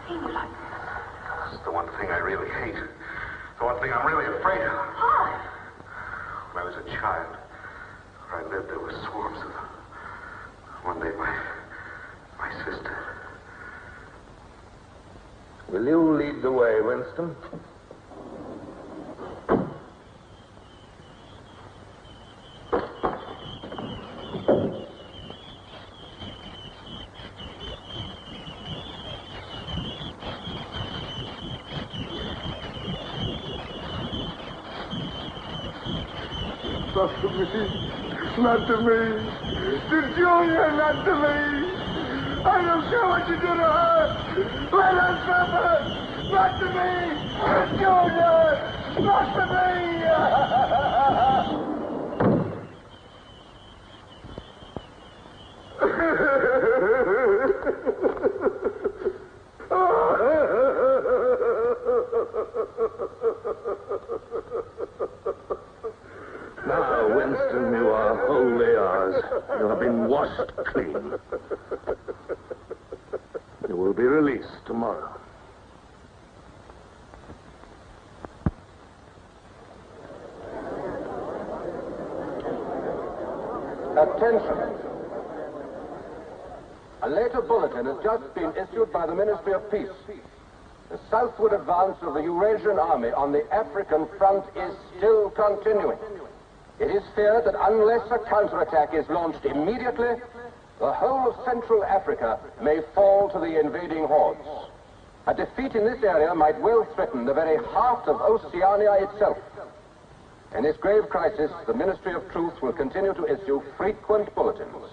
Seen you like this. It's the one thing I really hate. The one thing I'm really afraid of. Why? When I was a child, where I lived, there were swarms of them. One day, my sister. Will you lead the way, Winston? Not to me. Not to me. To Julia, not to me. I don't care what you do to her. Let her suffer. Not to me. To Julia. Not to me. Now, Winston, you are wholly ours. You have been washed clean. You will be released tomorrow. Attention. A later bulletin has just been issued by the Ministry of Peace. The southward advance of the Eurasian army on the African front is still continuing. It is feared that unless a counterattack is launched immediately, the whole of Central Africa may fall to the invading hordes. A defeat in this area might well threaten the very heart of Oceania itself. In this grave crisis, the Ministry of Truth will continue to issue frequent bulletins.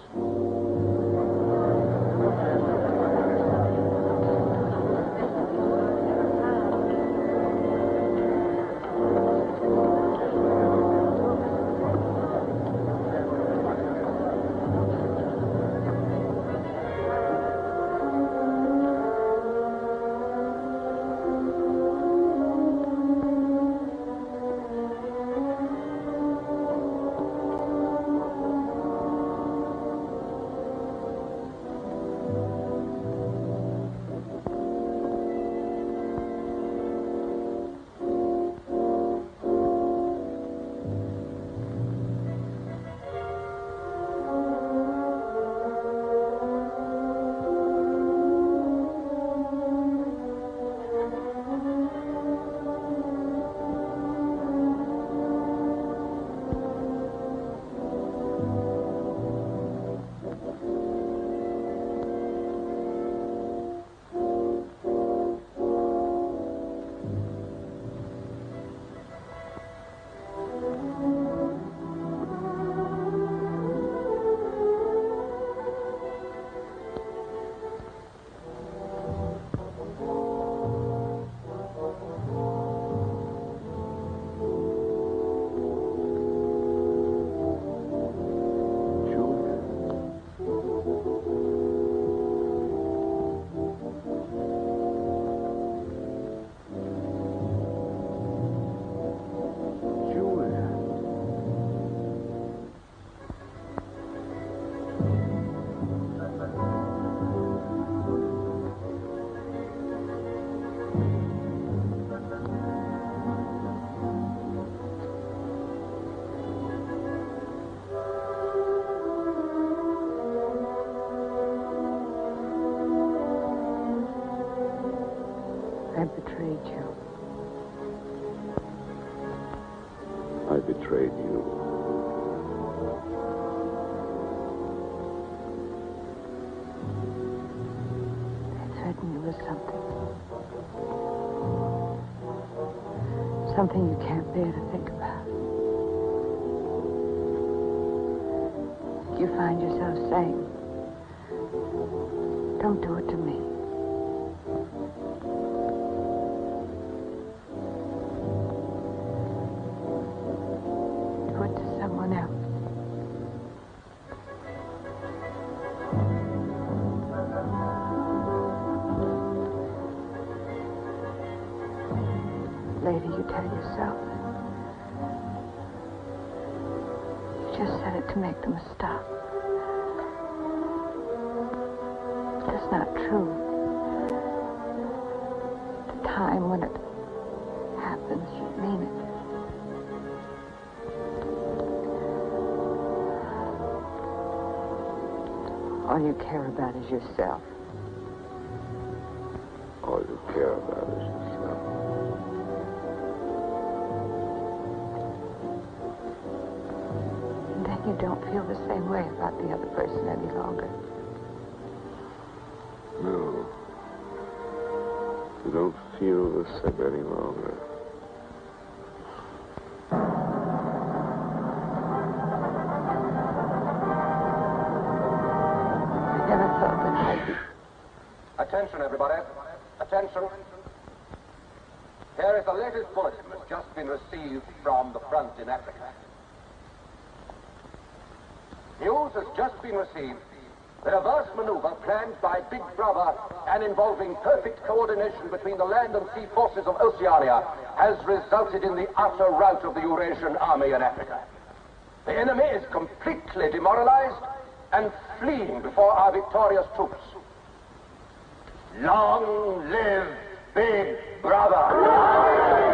betrayed you. I betrayed you. They threatened you with something. Something you can't bear to think about. You find yourself saying, don't do it to me. Do it to someone else. Later, you tell yourself. You just said it to make them stop. But that's not true. The time when it happens, you mean it. All you care about is yourself. All you care about is yourself. You don't feel the same way about the other person any longer. No. You don't feel the same any longer. I never thought that I'd be... Attention, everybody. Attention. Here is the latest bulletin that's just been received from the front in Africa. News has just been received that a vast maneuver planned by Big Brother and involving perfect coordination between the land and sea forces of Oceania has resulted in the utter rout of the Eurasian army in Africa. The enemy is completely demoralized and fleeing before our victorious troops. Long live Big Brother!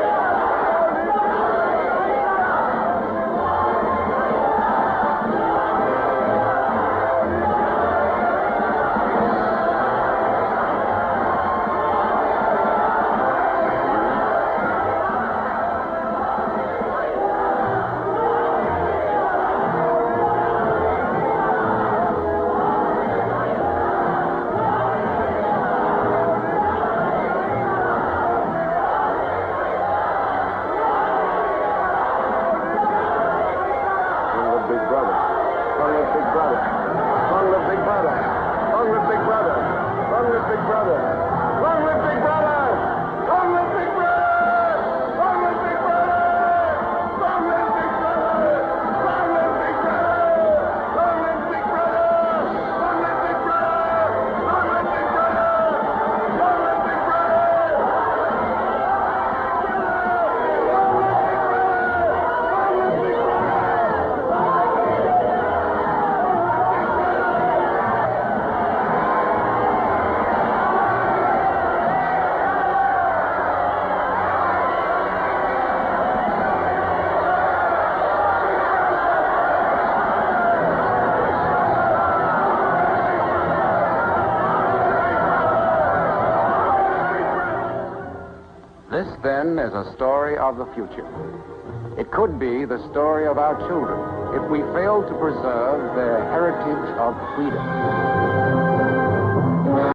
This, then, is a story of the future. It could be the story of our children if we fail to preserve their heritage of freedom.